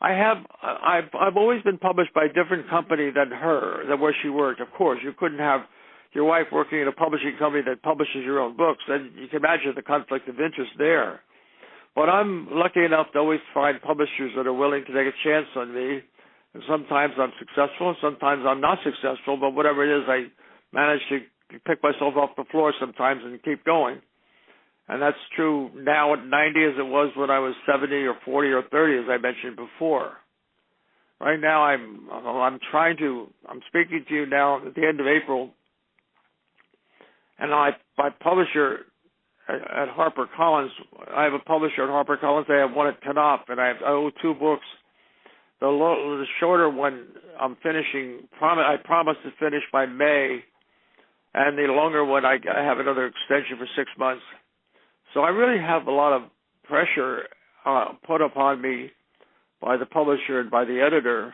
I've always been published by a different company than where she worked. Of course, you couldn't have your wife working in a publishing company that publishes your own books. Then you can imagine the conflict of interest there. But I'm lucky enough to always find publishers that are willing to take a chance on me. And sometimes I'm successful, sometimes I'm not successful, but whatever it is, I manage to pick myself off the floor sometimes and keep going. And that's true now at 90 as it was when I was 70 or 40 or 30, as I mentioned before. Right now I'm speaking to you now at the end of April, and my publisher at HarperCollins, I have a publisher at HarperCollins. I have one at Knopf, and I owe 2 books. The shorter one I'm finishing. I promised to finish by May, and the longer one I have another extension for 6 months. So I really have a lot of pressure put upon me by the publisher and by the editor,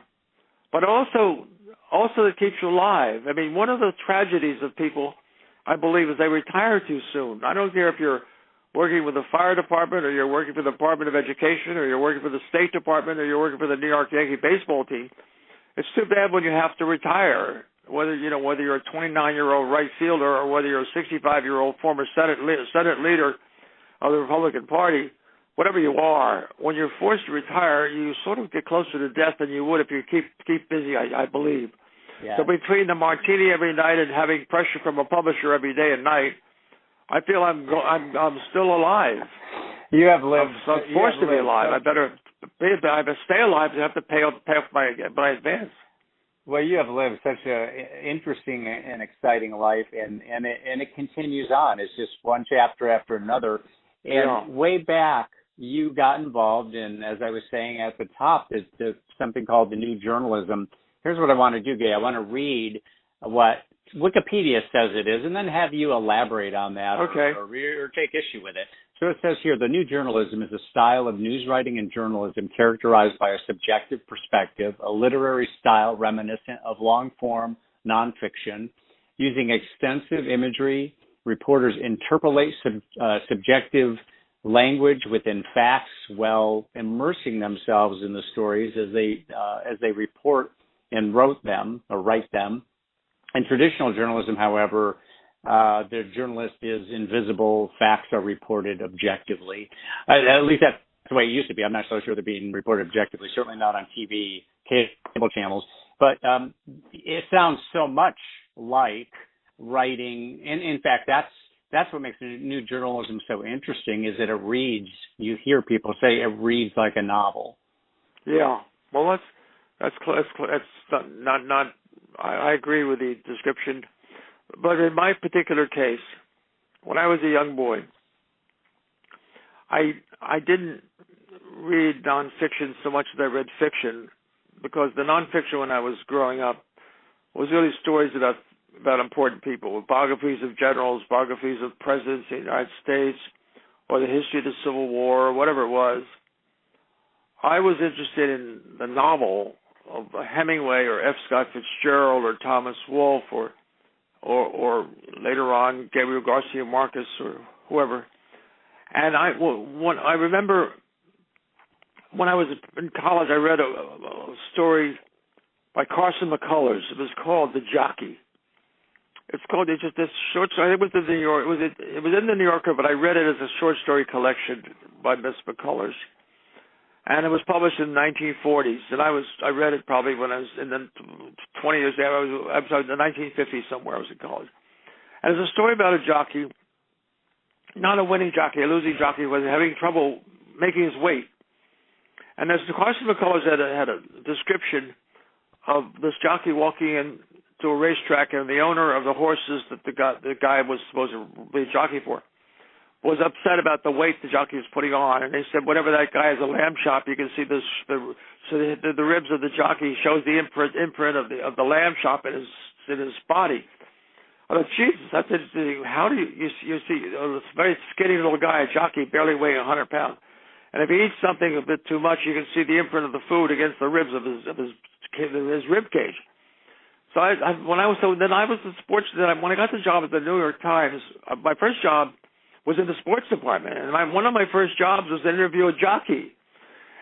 but also it keeps you alive. I mean, one of the tragedies of people, I believe, is they retire too soon. I don't care if you're working with the fire department, or you're working for the Department of Education, or you're working for the State Department, or you're working for the New York Yankee baseball team. It's too bad when you have to retire, whether you're a 29-year-old right fielder or whether you're a 65-year-old former Senate leader of the Republican Party. Whatever you are, when you're forced to retire, you sort of get closer to death than you would if you keep busy, I believe. Yeah. So between the martini every night and having pressure from a publisher every day and night, I feel I'm still alive. You have lived. I'm forced to be alive. I better stay alive to have to pay off my advance. Well, you have lived such an interesting and exciting life, and it continues on. It's just one chapter after another. And way back, you got involved in, as I was saying at the top, is something called the New Journalism. Here's what I want to do, Gay. I want to read what Wikipedia says it is, and then have you elaborate on that, okay, or take issue with it. So it says here, the New Journalism is a style of news writing and journalism characterized by a subjective perspective, a literary style reminiscent of long-form nonfiction. Using extensive imagery, reporters interpolate subjective language within facts while immersing themselves in the stories as they report and write them. In traditional journalism, however, the journalist is invisible. Facts are reported objectively. At least that's the way it used to be. I'm not so sure they're being reported objectively. Certainly not on TV, cable channels. But it sounds so much like writing, and in fact, that's what makes new journalism so interesting. Is that it reads? You hear people say it reads like a novel. Yeah. Well, that's not. I agree with the description, but in my particular case, when I was a young boy, I didn't read nonfiction so much as I read fiction, because the nonfiction when I was growing up was really stories about important people, biographies of generals, biographies of presidents of the United States, or the history of the Civil War, or whatever it was. I was interested in the novel of Hemingway or F. Scott Fitzgerald or Thomas Wolfe or later on Gabriel Garcia Marquez or whoever. And I remember when I was in college, I read a story by Carson McCullers. It was called The Jockey. It's called, it's just this short story. It was in the New York. It was in the New Yorker, but I read it as a short story collection by Miss McCullers, and it was published in the 1940s. And I read it probably when I was in the 20 years there. I was in the 1950s somewhere. I was in college, and it's a story about a jockey, not a winning jockey, a losing jockey, who was having trouble making his weight. And as Carson McCullers had a description of this jockey walking in to a racetrack, and the owner of the horses that the guy was supposed to be a jockey for was upset about the weight the jockey was putting on, and they said, whenever that guy has a lamb chop, you can see the ribs of the jockey shows the imprint of the lamb chop in his body. I thought, Jesus, that's interesting. How do you see this very skinny little guy, a jockey, barely weighing 100 pounds, and if he eats something a bit too much, you can see the imprint of the food against the ribs of his rib cage. So when I was in sports. Then when I got the job at the New York Times, my first job was in the sports department, and one of my first jobs was to interview a jockey.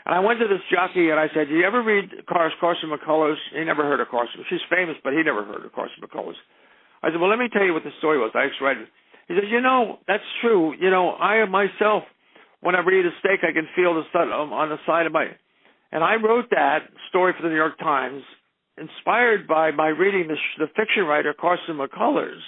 And I went to this jockey and I said, "Do you ever read Carson McCullers?" He never heard of Carson. She's famous, but he never heard of Carson McCullers. I said, "Well, let me tell you what the story was." I read it. He said, "That's true. I myself, when I read a steak, I can feel the sun on the side of my." And I wrote that story for the New York Times, inspired by my reading the fiction writer Carson McCullers.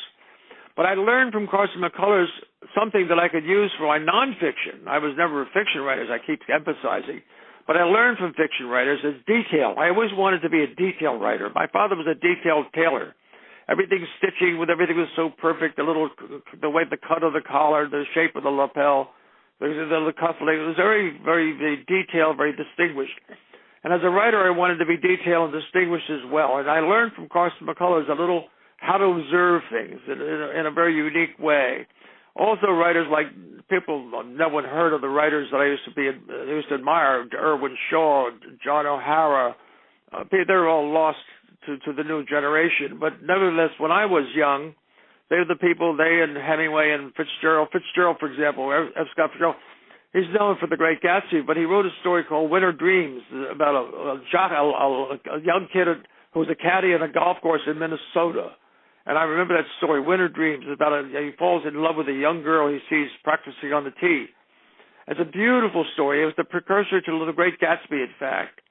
But I learned from Carson McCullers something that I could use for my nonfiction. I was never a fiction writer, as I keep emphasizing. But I learned from fiction writers is detail. I always wanted to be a detail writer. My father was a detailed tailor. Everything stitching with everything was so perfect. The way the cut of the collar, the shape of the lapel, the cufflink. It was very, very, very detailed, very distinguished. And as a writer, I wanted to be detailed and distinguished as well. And I learned from Carson McCullers a little how to observe things in a very unique way. Also, writers like no one heard of the writers that I used to admire: Irwin Shaw, John O'Hara. They're all lost to the new generation. But nevertheless, when I was young, they were the people. They and Hemingway and Fitzgerald. Fitzgerald, for example, F. Scott Fitzgerald. He's known for The Great Gatsby, but he wrote a story called Winter Dreams about a young kid who was a caddy on a golf course in Minnesota. And I remember that story, Winter Dreams, about he falls in love with a young girl he sees practicing on the tee. It's a beautiful story. It was the precursor to The Great Gatsby, in fact.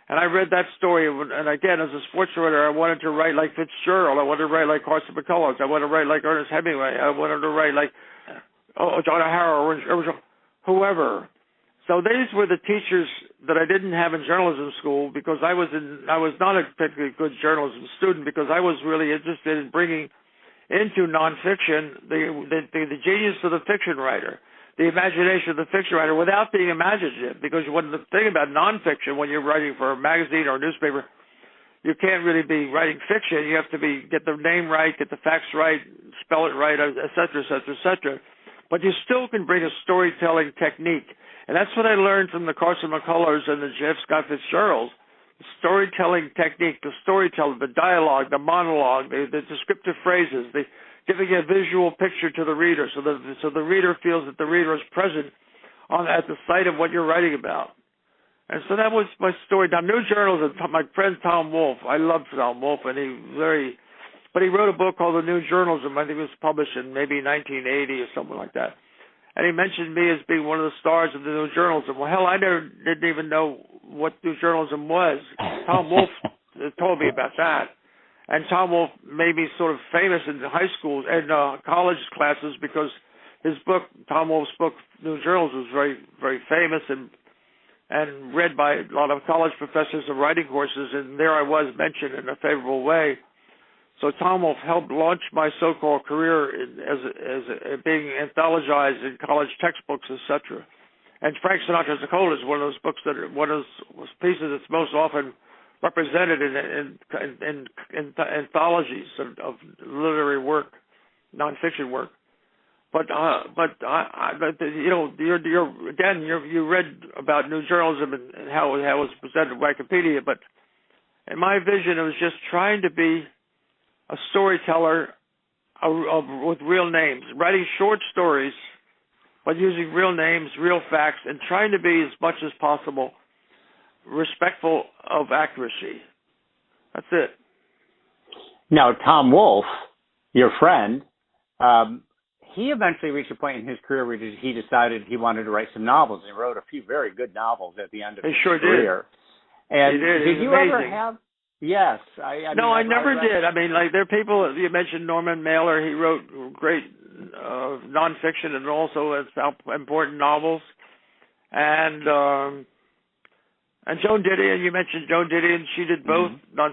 And I read that story, and again, as a sports writer, I wanted to write like Fitzgerald. I wanted to write like Carson McCullers. I wanted to write like Ernest Hemingway. I wanted to write like John O'Hara or whoever. So these were the teachers that I didn't have in journalism school, because I was not a particularly good journalism student, because I was really interested in bringing into nonfiction the genius of the fiction writer, the imagination of the fiction writer, without being imaginative. Because the thing about nonfiction, when you're writing for a magazine or a newspaper, you can't really be writing fiction. You have to get the name right, get the facts right, spell it right, et cetera, et cetera, et cetera. But you still can bring a storytelling technique. And that's what I learned from the Carson McCullers and the F. Scott Fitzgeralds. The storytelling technique, the storytelling, the dialogue, the monologue, the descriptive phrases, the giving a visual picture to the reader so the reader feels that the reader is present at the site of what you're writing about. And so that was my story. Now, new journalism. My friend Tom Wolfe, I loved Tom Wolfe, and but he wrote a book called The New Journalism. I think it was published in maybe 1980 or something like that. And he mentioned me as being one of the stars of the new journalism. Well, hell, I didn't even know what new journalism was. Tom Wolfe told me about that. And Tom Wolfe made me sort of famous in the high schools and college classes because his book, Tom Wolfe's book, New Journalism, was very, very famous and read by a lot of college professors of writing courses. And there I was mentioned in a favorable way. So Tom Wolfe helped launch my so-called career as being anthologized in college textbooks, etc. And Frank Sinatra's The Cold is one of those books one of those pieces that's most often represented in anthologies of literary work, nonfiction work. But you read about new journalism and how it was presented by Wikipedia. But in my vision, it was just trying to be a storyteller with real names, writing short stories, but using real names, real facts, and trying to be as much as possible respectful of accuracy. That's it. Now, Tom Wolfe, your friend, he eventually reached a point in his career where he decided he wanted to write some novels. He wrote a few very good novels at the end of his career. And did you ever have? Yes. I never did. I mean, like, there are people, you mentioned Norman Mailer. He wrote great nonfiction and also important novels. And Joan Didion, you mentioned Joan Didion. She did both. Mm-hmm.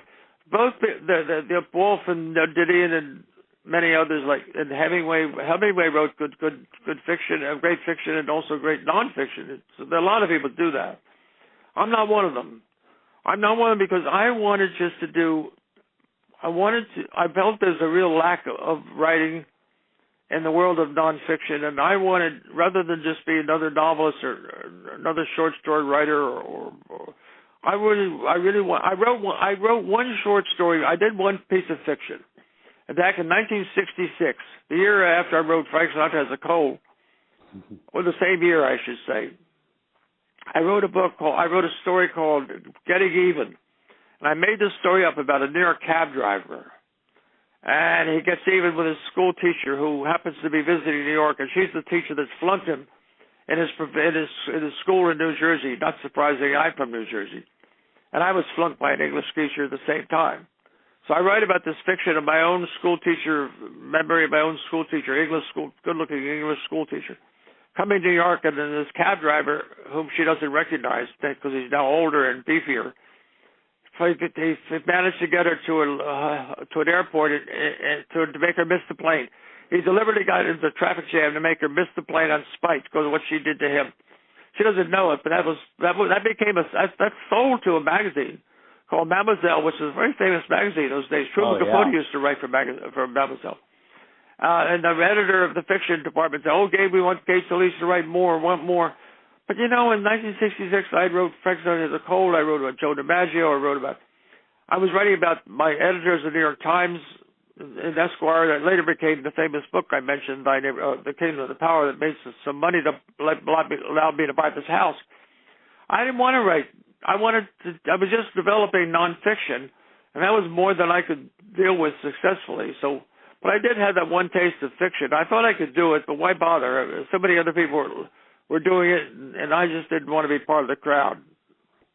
Both the Wolfe and Didion and many others, like, and Hemingway. Hemingway wrote good fiction, great fiction, and also great nonfiction. There are a lot of people do that. I'm not one of them. I'm not one of them because I wanted just to do. I felt there's a real lack of writing in the world of nonfiction, and I wanted, rather than just be another novelist or another short story writer, I wrote one short story. I did one piece of fiction. And back in 1966, the year after I wrote Frank Sinatra Has a Cold, or the same year, I should say, I wrote a story called Getting Even. And I made this story up about a New York cab driver. And he gets even with his school teacher who happens to be visiting New York, and she's the teacher that's flunked him in his school in New Jersey. Not surprising, I'm from New Jersey. And I was flunked by an English teacher at the same time. So I write about this fiction of my own school teacher, memory of my own school teacher, good-looking English school teacher, coming to New York, and then this cab driver, whom she doesn't recognize because he's now older and beefier, he managed to get her to an airport to make her miss the plane. He deliberately got into a traffic jam to make her miss the plane on spite because of what she did to him. She doesn't know it, but that sold to a magazine called Mademoiselle, which is a very famous magazine those days. Truman Capote used to write for Mademoiselle. And the editor of the fiction department said, Gabe, we want Gay Talese to write more, want more. But, in 1966, I wrote Frank Sinatra Has a Cold. I wrote about Joe DiMaggio. I was writing about my editors of the New York Times and Esquire that later became the famous book I mentioned, The Kingdom of the Power, that made some money that allowed me to buy this house. I didn't want to write. I was just developing nonfiction, and that was more than I could deal with successfully. But I did have that one taste of fiction. I thought I could do it, but why bother? So many other people were doing it, and I just didn't want to be part of the crowd.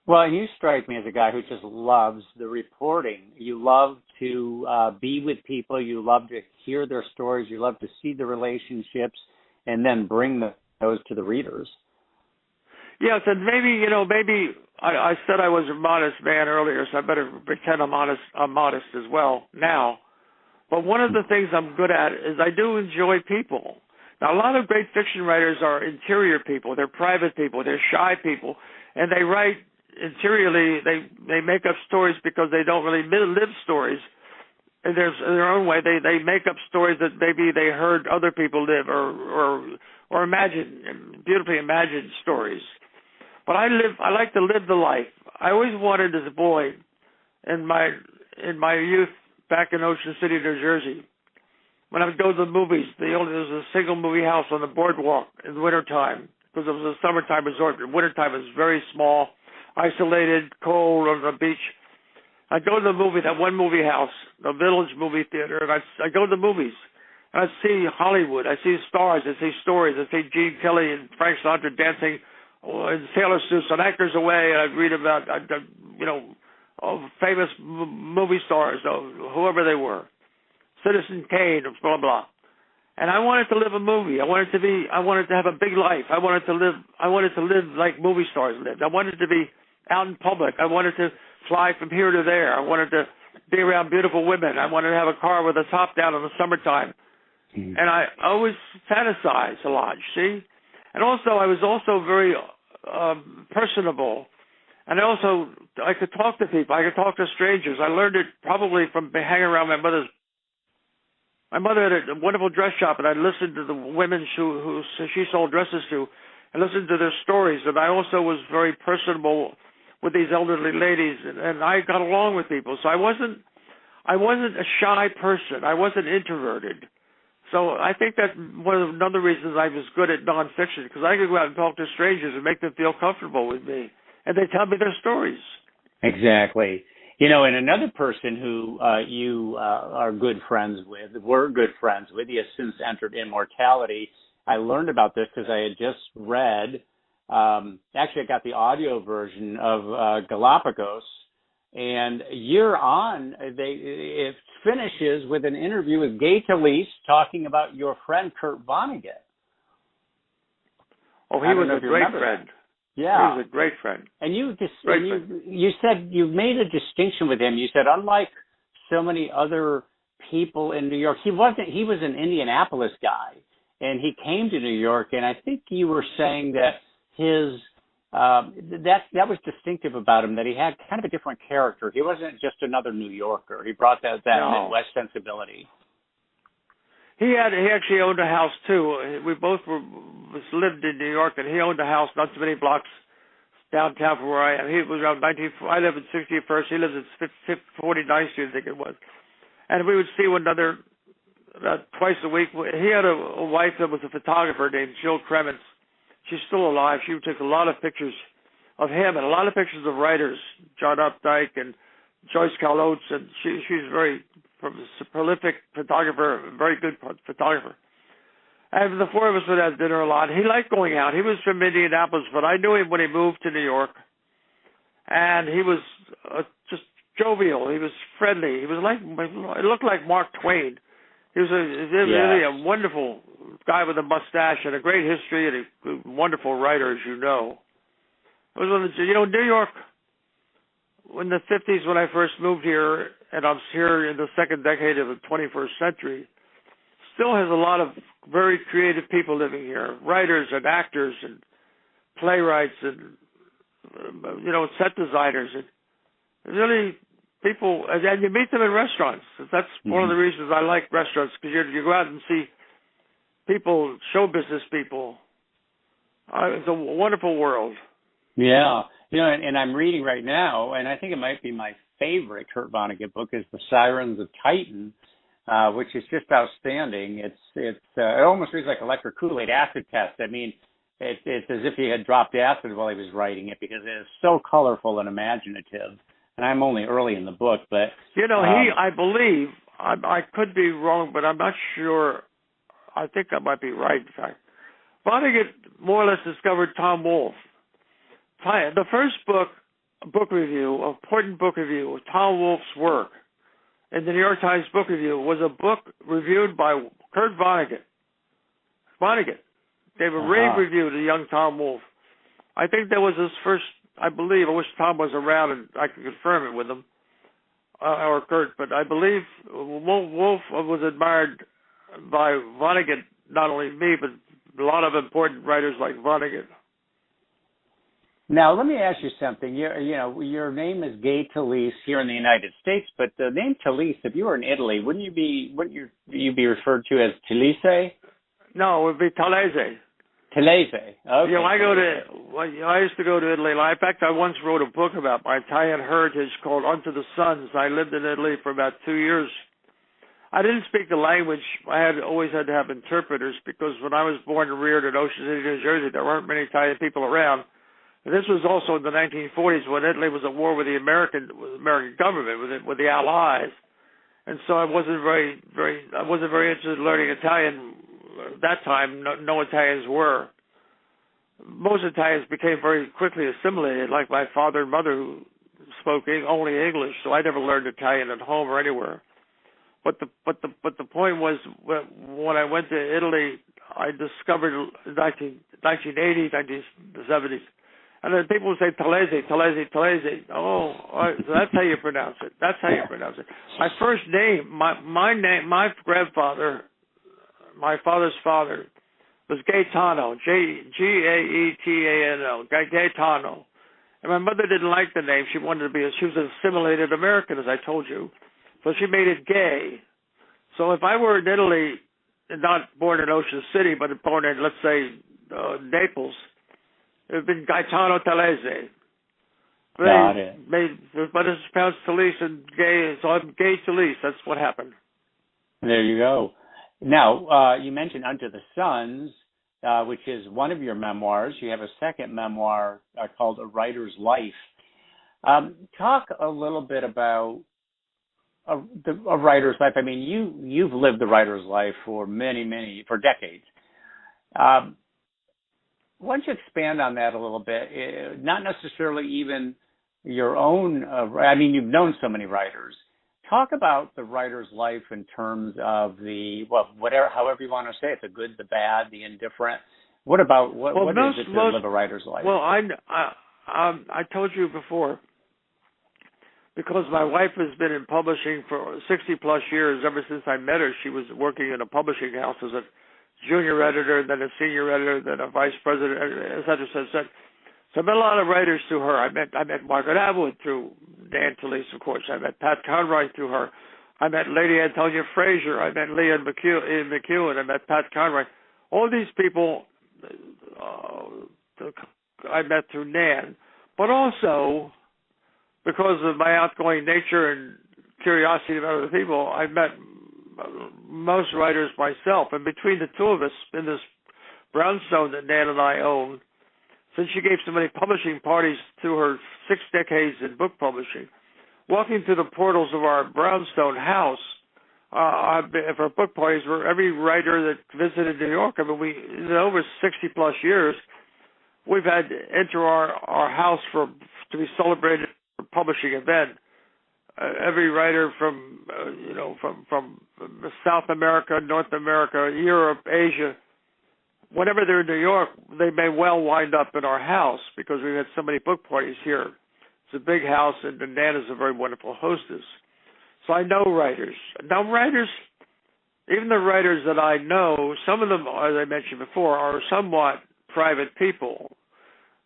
Well, and you strike me as a guy who just loves the reporting. You love to be with people. You love to hear their stories. You love to see the relationships and then bring those to the readers. Yes, and maybe I said I was a modest man earlier, so I better pretend I'm modest as well now. But one of the things I'm good at is I do enjoy people. Now, a lot of great fiction writers are interior people. They're private people. They're shy people. And they write interiorly. They make up stories because they don't really live stories in their own way. They make up stories that maybe they heard other people live or imagine, beautifully imagined stories. But I like to live the life. I always wanted as a boy in my youth back in Ocean City, New Jersey, when I would go to the movies, there was a single movie house on the boardwalk in the wintertime. because it was a summertime resort. Wintertime it was very small, isolated, cold on the beach. I'd go to the movie, that one movie house, the Village movie theater, and I'd go to the movies. And I'd see Hollywood. I'd see stars. I'd see stories. I'd see Gene Kelly and Frank Sinatra dancing in sailor suits on Actors Away. And I'd read about, famous movie stars, whoever they were. Citizen Kane, blah, blah. And I wanted to live a movie. I wanted to have a big life. I wanted to live like movie stars lived. I wanted to be out in public. I wanted to fly from here to there. I wanted to be around beautiful women. I wanted to have a car with a top down in the summertime. Mm. And I always fantasized a lot, you see? And also, I was also very personable. And I could talk to people. I could talk to strangers. I learned it probably from hanging around my mother had a wonderful dress shop, and I listened to the women who she sold dresses to and listened to their stories. And I also was very personable with these elderly ladies, and I got along with people. So I wasn't a shy person. I wasn't introverted. So I think that's another reasons I was good at nonfiction, because I could go out and talk to strangers and make them feel comfortable with me, and they tell me their stories. Exactly. And another person who you are good friends with, he has since entered immortality. I learned about this because I had just read, actually I got the audio version of Galapagos, and year on, it finishes with an interview with Gay Talese talking about your friend Kurt Vonnegut. Oh, he was a great friend. Yeah. He was a great friend. And you said you made a distinction with him. You said, unlike so many other people in New York, he was an Indianapolis guy, and he came to New York, and I think you were saying that that was distinctive about him, that he had kind of a different character. He wasn't just another New Yorker. He brought that Midwest sensibility. He actually owned a house too. We both lived in New York, and he owned a house not too many blocks downtown from where I am. He was around I live in 61st. He lives at 49th Street, I think it was. And we would see one another twice a week. He had a wife that was a photographer named Jill Kremens. She's still alive. She took a lot of pictures of him and a lot of pictures of writers, John Updike and Joyce Carol Oates, and she's very prolific photographer, very good photographer. And the four of us would have dinner a lot. He liked going out. He was from Indianapolis, but I knew him when he moved to New York. And he was just jovial. He was friendly. He looked like Mark Twain. He was really a wonderful guy with a mustache and a great history and a wonderful writer, as you know. It was New York, in the 50s when I first moved here, and I'm here in the second decade of the 21st century, still has a lot of very creative people living here, writers and actors and playwrights and, set designers. And really people, and you meet them in restaurants. That's one of the reasons I like restaurants, because you go out and see people, show business people. It's a wonderful world. Yeah. And I'm reading right now, and I think it might be my favorite Kurt Vonnegut book, is The Sirens of Titan, which is just outstanding. It almost reads like electric Kool-Aid acid test. I mean, it's as if he had dropped acid while he was writing it, because it is so colorful and imaginative. And I'm only early in the book, but I believe, I could be wrong, but I'm not sure. I think I might be right. In fact, Vonnegut more or less discovered Tom Wolfe. The first book review, important book review of Tom Wolfe's work in the New York Times Book Review was a book reviewed by Kurt Vonnegut. Vonnegut gave a rave review to young Tom Wolfe. I think that was his first, I believe, I wish Tom was around and I could confirm it with him, or Kurt, but I believe Wolfe was admired by Vonnegut, not only me, but a lot of important writers like Vonnegut. Now, let me ask you something. Your name is Gay Talese here in the United States, but the name Talese, if you were in Italy, wouldn't you be referred to as Talese? No, it would be Talese. Talese. Okay. I used to go to Italy. In fact, I once wrote a book about my Italian heritage called Unto the Suns. I lived in Italy for about 2 years. I didn't speak the language. I always had to have interpreters because when I was born and reared in Ocean City, New Jersey, there weren't many Italian people around. And this was also in the 1940s when Italy was at war with the American government, with the Allies. And so I wasn't very interested in learning Italian at that time. No Italians were. Most Italians became very quickly assimilated, like my father and mother who spoke only English. So I never learned Italian at home or anywhere. But the point was when I went to Italy, I discovered in 1980s, 1970s. And then people would say Talese, Talese, Talese. Oh, so that's how you pronounce it. That's how you pronounce it. My first name, my name, my grandfather, my father's father, was Gaetano, Gaetano, Gaetano. And my mother didn't like the name. She wanted to be. She was an assimilated American, as I told you. So she made it Gay. So if I were in Italy, not born in Ocean City, but born in, let's say, Naples, it would have been Gaetano Talese. Got it. But it's pronounced Talese and Gay, so I'm Gay Talese. That's what happened. There you go. Now, you mentioned Unto the Suns, which is one of your memoirs. You have a second memoir called A Writer's Life. Talk a little bit about a writer's life. I mean, you've lived the writer's life for for decades. Why don't you expand on that a little bit? Not necessarily even your own. I mean, you've known so many writers. Talk about the writer's life in terms of however you want to say it, the good, the bad, the indifferent. What is it to live a writer's life? Well, I told you before, because my wife has been in publishing for 60-plus years. Ever since I met her, she was working in a publishing house as a junior editor, then a senior editor, then a vice president, et cetera, et cetera. So I met a lot of writers through her. I met Margaret Atwood through Nan A, of course. I met Pat Conroy through her. I met Lady Antonia Fraser. I met Ian McEwan. I met Pat Conroy. All these people I met through Nan. But also, because of my outgoing nature and curiosity about other people, I met most writers myself. And between the two of us in this brownstone that Nan and I own, since she gave so many publishing parties through her 6 decades in book publishing, walking through the portals of our brownstone house for book parties were every writer that visited New York. I mean, in over 60-plus years, we've had to enter our house to be celebrated for a publishing event. Every writer from South America, North America, Europe, Asia, whenever they're in New York, they may well wind up in our house because we've had so many book parties here. It's a big house, and Nan is a very wonderful hostess. So I know writers. Now, even the writers that I know, some of them, as I mentioned before, are somewhat private people.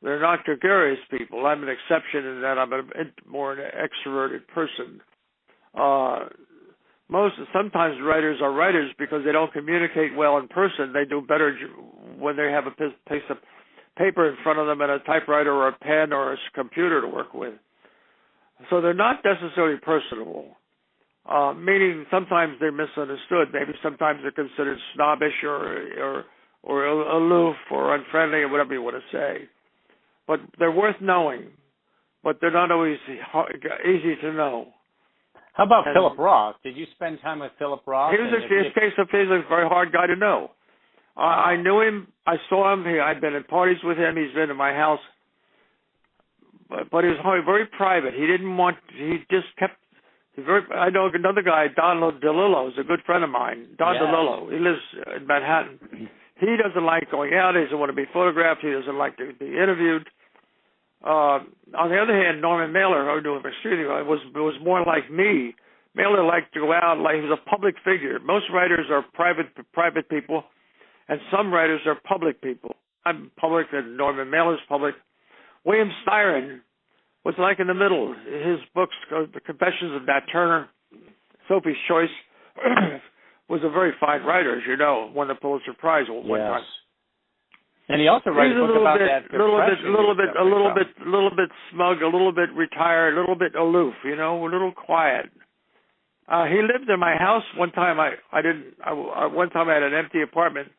They're not gregarious people. I'm an exception in that I'm more an extroverted person. Sometimes writers are writers because they don't communicate well in person. They do better when they have a piece of paper in front of them and a typewriter or a pen or a computer to work with. So they're not necessarily personable, meaning sometimes they're misunderstood. Maybe sometimes they're considered snobbish or aloof or unfriendly or whatever you want to say. But they're worth knowing, but they're not always easy to know. How about Philip Roth? Did you spend time with Philip Roth? He was a very hard guy to know. I knew him. I saw him. I'd been at parties with him. He's been in my house. But he was very private. I know another guy, Don DeLillo, is a good friend of mine. Don DeLillo. He lives in Manhattan. He doesn't like going out. He doesn't want to be photographed. He doesn't like to be interviewed. On the other hand, Norman Mailer, who I knew him extremely well, was more like me. Mailer liked to go out like he was a public figure. Most writers are private people, and some writers are public people. I'm public, and Norman Mailer's public. William Styron was like in the middle. His books, The Confessions of Nat Turner, Sophie's Choice, was a very fine writer, as you know, won the Pulitzer Prize one time. And he also wrote a book about that. A little bit smug, a little bit retired, a little bit aloof, a little quiet. He lived in my house one time. One time I had an empty apartment.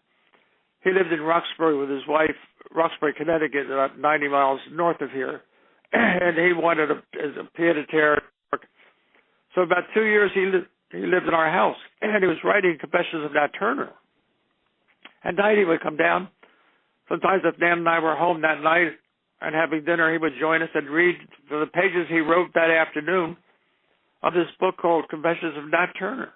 He lived in Roxbury with his wife, Roxbury, Connecticut, about 90 miles north of here, and he wanted a pied-à-terre. So about 2 years he lived in our house, and he was writing Confessions of Nat Turner. At night he would come down. Sometimes if Nan and I were home that night and having dinner, he would join us and read the pages he wrote that afternoon of this book called Confessions of Nat Turner.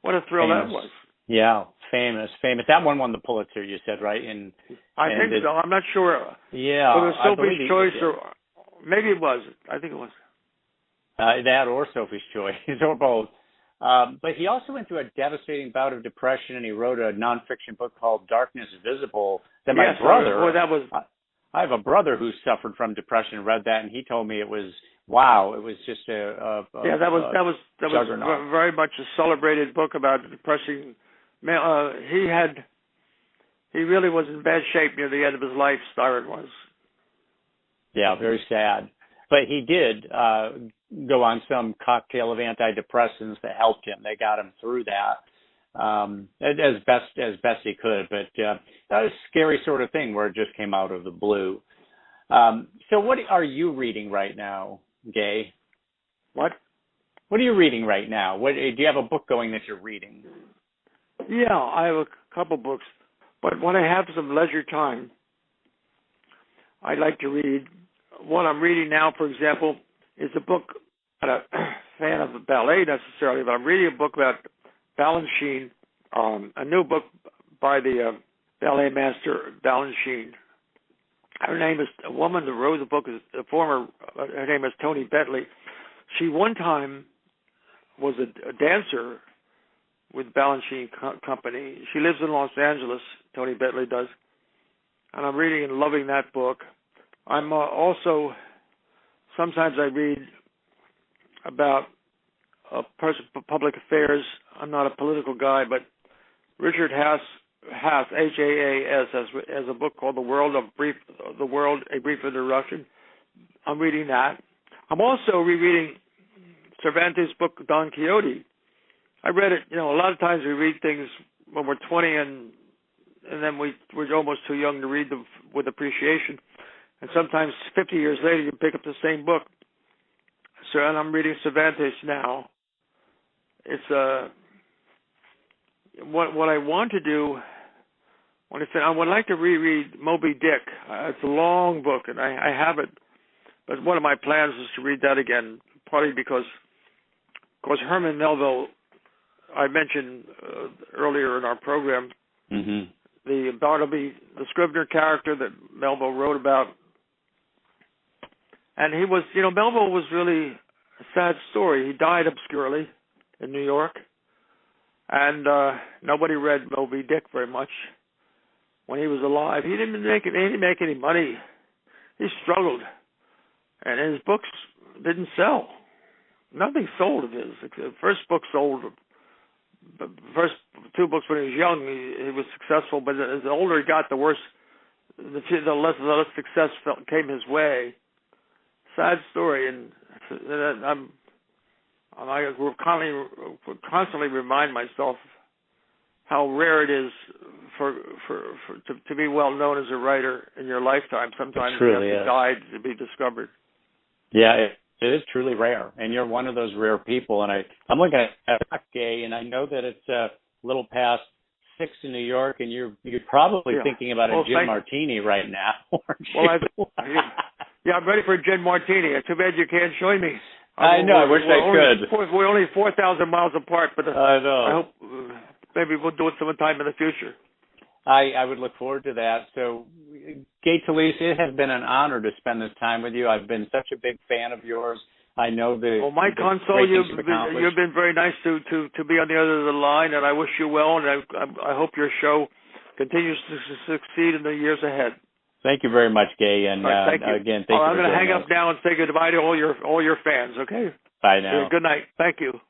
What a thrill that was. Yeah, famous. That one won the Pulitzer, you said, right? I think so. I'm not sure. Yeah. Whether it was Sophie's Choice or maybe it was. I think it was. That or Sophie's Choice, or both. But he also went through a devastating bout of depression, and he wrote a nonfiction book called Darkness Visible. That my brother, that was. I have a brother who suffered from depression and read that, and he told me it was wow. It was just that was very much a celebrated book about depressing. He really was in bad shape near the end of his life. Starr was. Yeah, very sad. But he did go on some cocktail of antidepressants that helped him. They got him through that as best he could. But that was a scary sort of thing where it just came out of the blue. So what are you reading right now, Gay? What? What are you reading right now? Do you have a book going that you're reading? Yeah, I have a couple books. But when I have some leisure time, I like to read. What I'm reading now, for example, is a book. I'm not a fan of the ballet necessarily, but I'm reading a book about Balanchine, a new book by the ballet master Balanchine. Her name is a woman that wrote the book. Is a former. Her name is Toni Bentley. She one time was a dancer with Balanchine Company. She lives in Los Angeles. Toni Bentley does, and I'm reading and loving that book. I'm also, sometimes I read about a person for public affairs. I'm not a political guy, but Richard Haas, Haas, has a book called A Brief Introduction. I'm reading that. I'm also rereading Cervantes' book Don Quixote. I read it. A lot of times we read things when we're 20 and then we're almost too young to read them with appreciation. And sometimes 50 years later, you pick up the same book. So, and I'm reading Cervantes now. It's what I want to do. I would like to reread Moby Dick. It's a long book, and I have it. But one of my plans is to read that again, partly because Herman Melville, I mentioned earlier in our program, the Bartleby Descriptor character that Melville wrote about. And he was, Melville was really a sad story. He died obscurely in New York, and nobody read Moby Dick very much when he was alive. He didn't make any money. He struggled, and his books didn't sell. Nothing sold of his. The first book sold. The first two books when he was young, he was successful, but as the older he got, the worse, the less success came his way. Sad story, and I constantly remind myself how rare it is to be well known as a writer in your lifetime. Sometimes you have to die to be discovered. Yeah, it is truly rare, and you're one of those rare people. And I'm looking at Gay, and I know that it's a little past 6 in New York, and you're probably thinking about a gin martini right now. I'm ready for a gin martini. Too bad you can't join me. I know. I wish I could. We're only 4,000 miles apart, but I know. I hope maybe we'll do it sometime in the future. I would look forward to that. So, Gay Talese, it has been an honor to spend this time with you. I've been such a big fan of yours. I know Mike Console, you've been very nice to be on the other end of the line, and I wish you well, and I hope your show continues to succeed in the years ahead. Thank you very much, Gay, and thank you. Again, thank you. I'm going to hang up now and say goodbye to all your fans. Okay. Bye now. Good night. Thank you.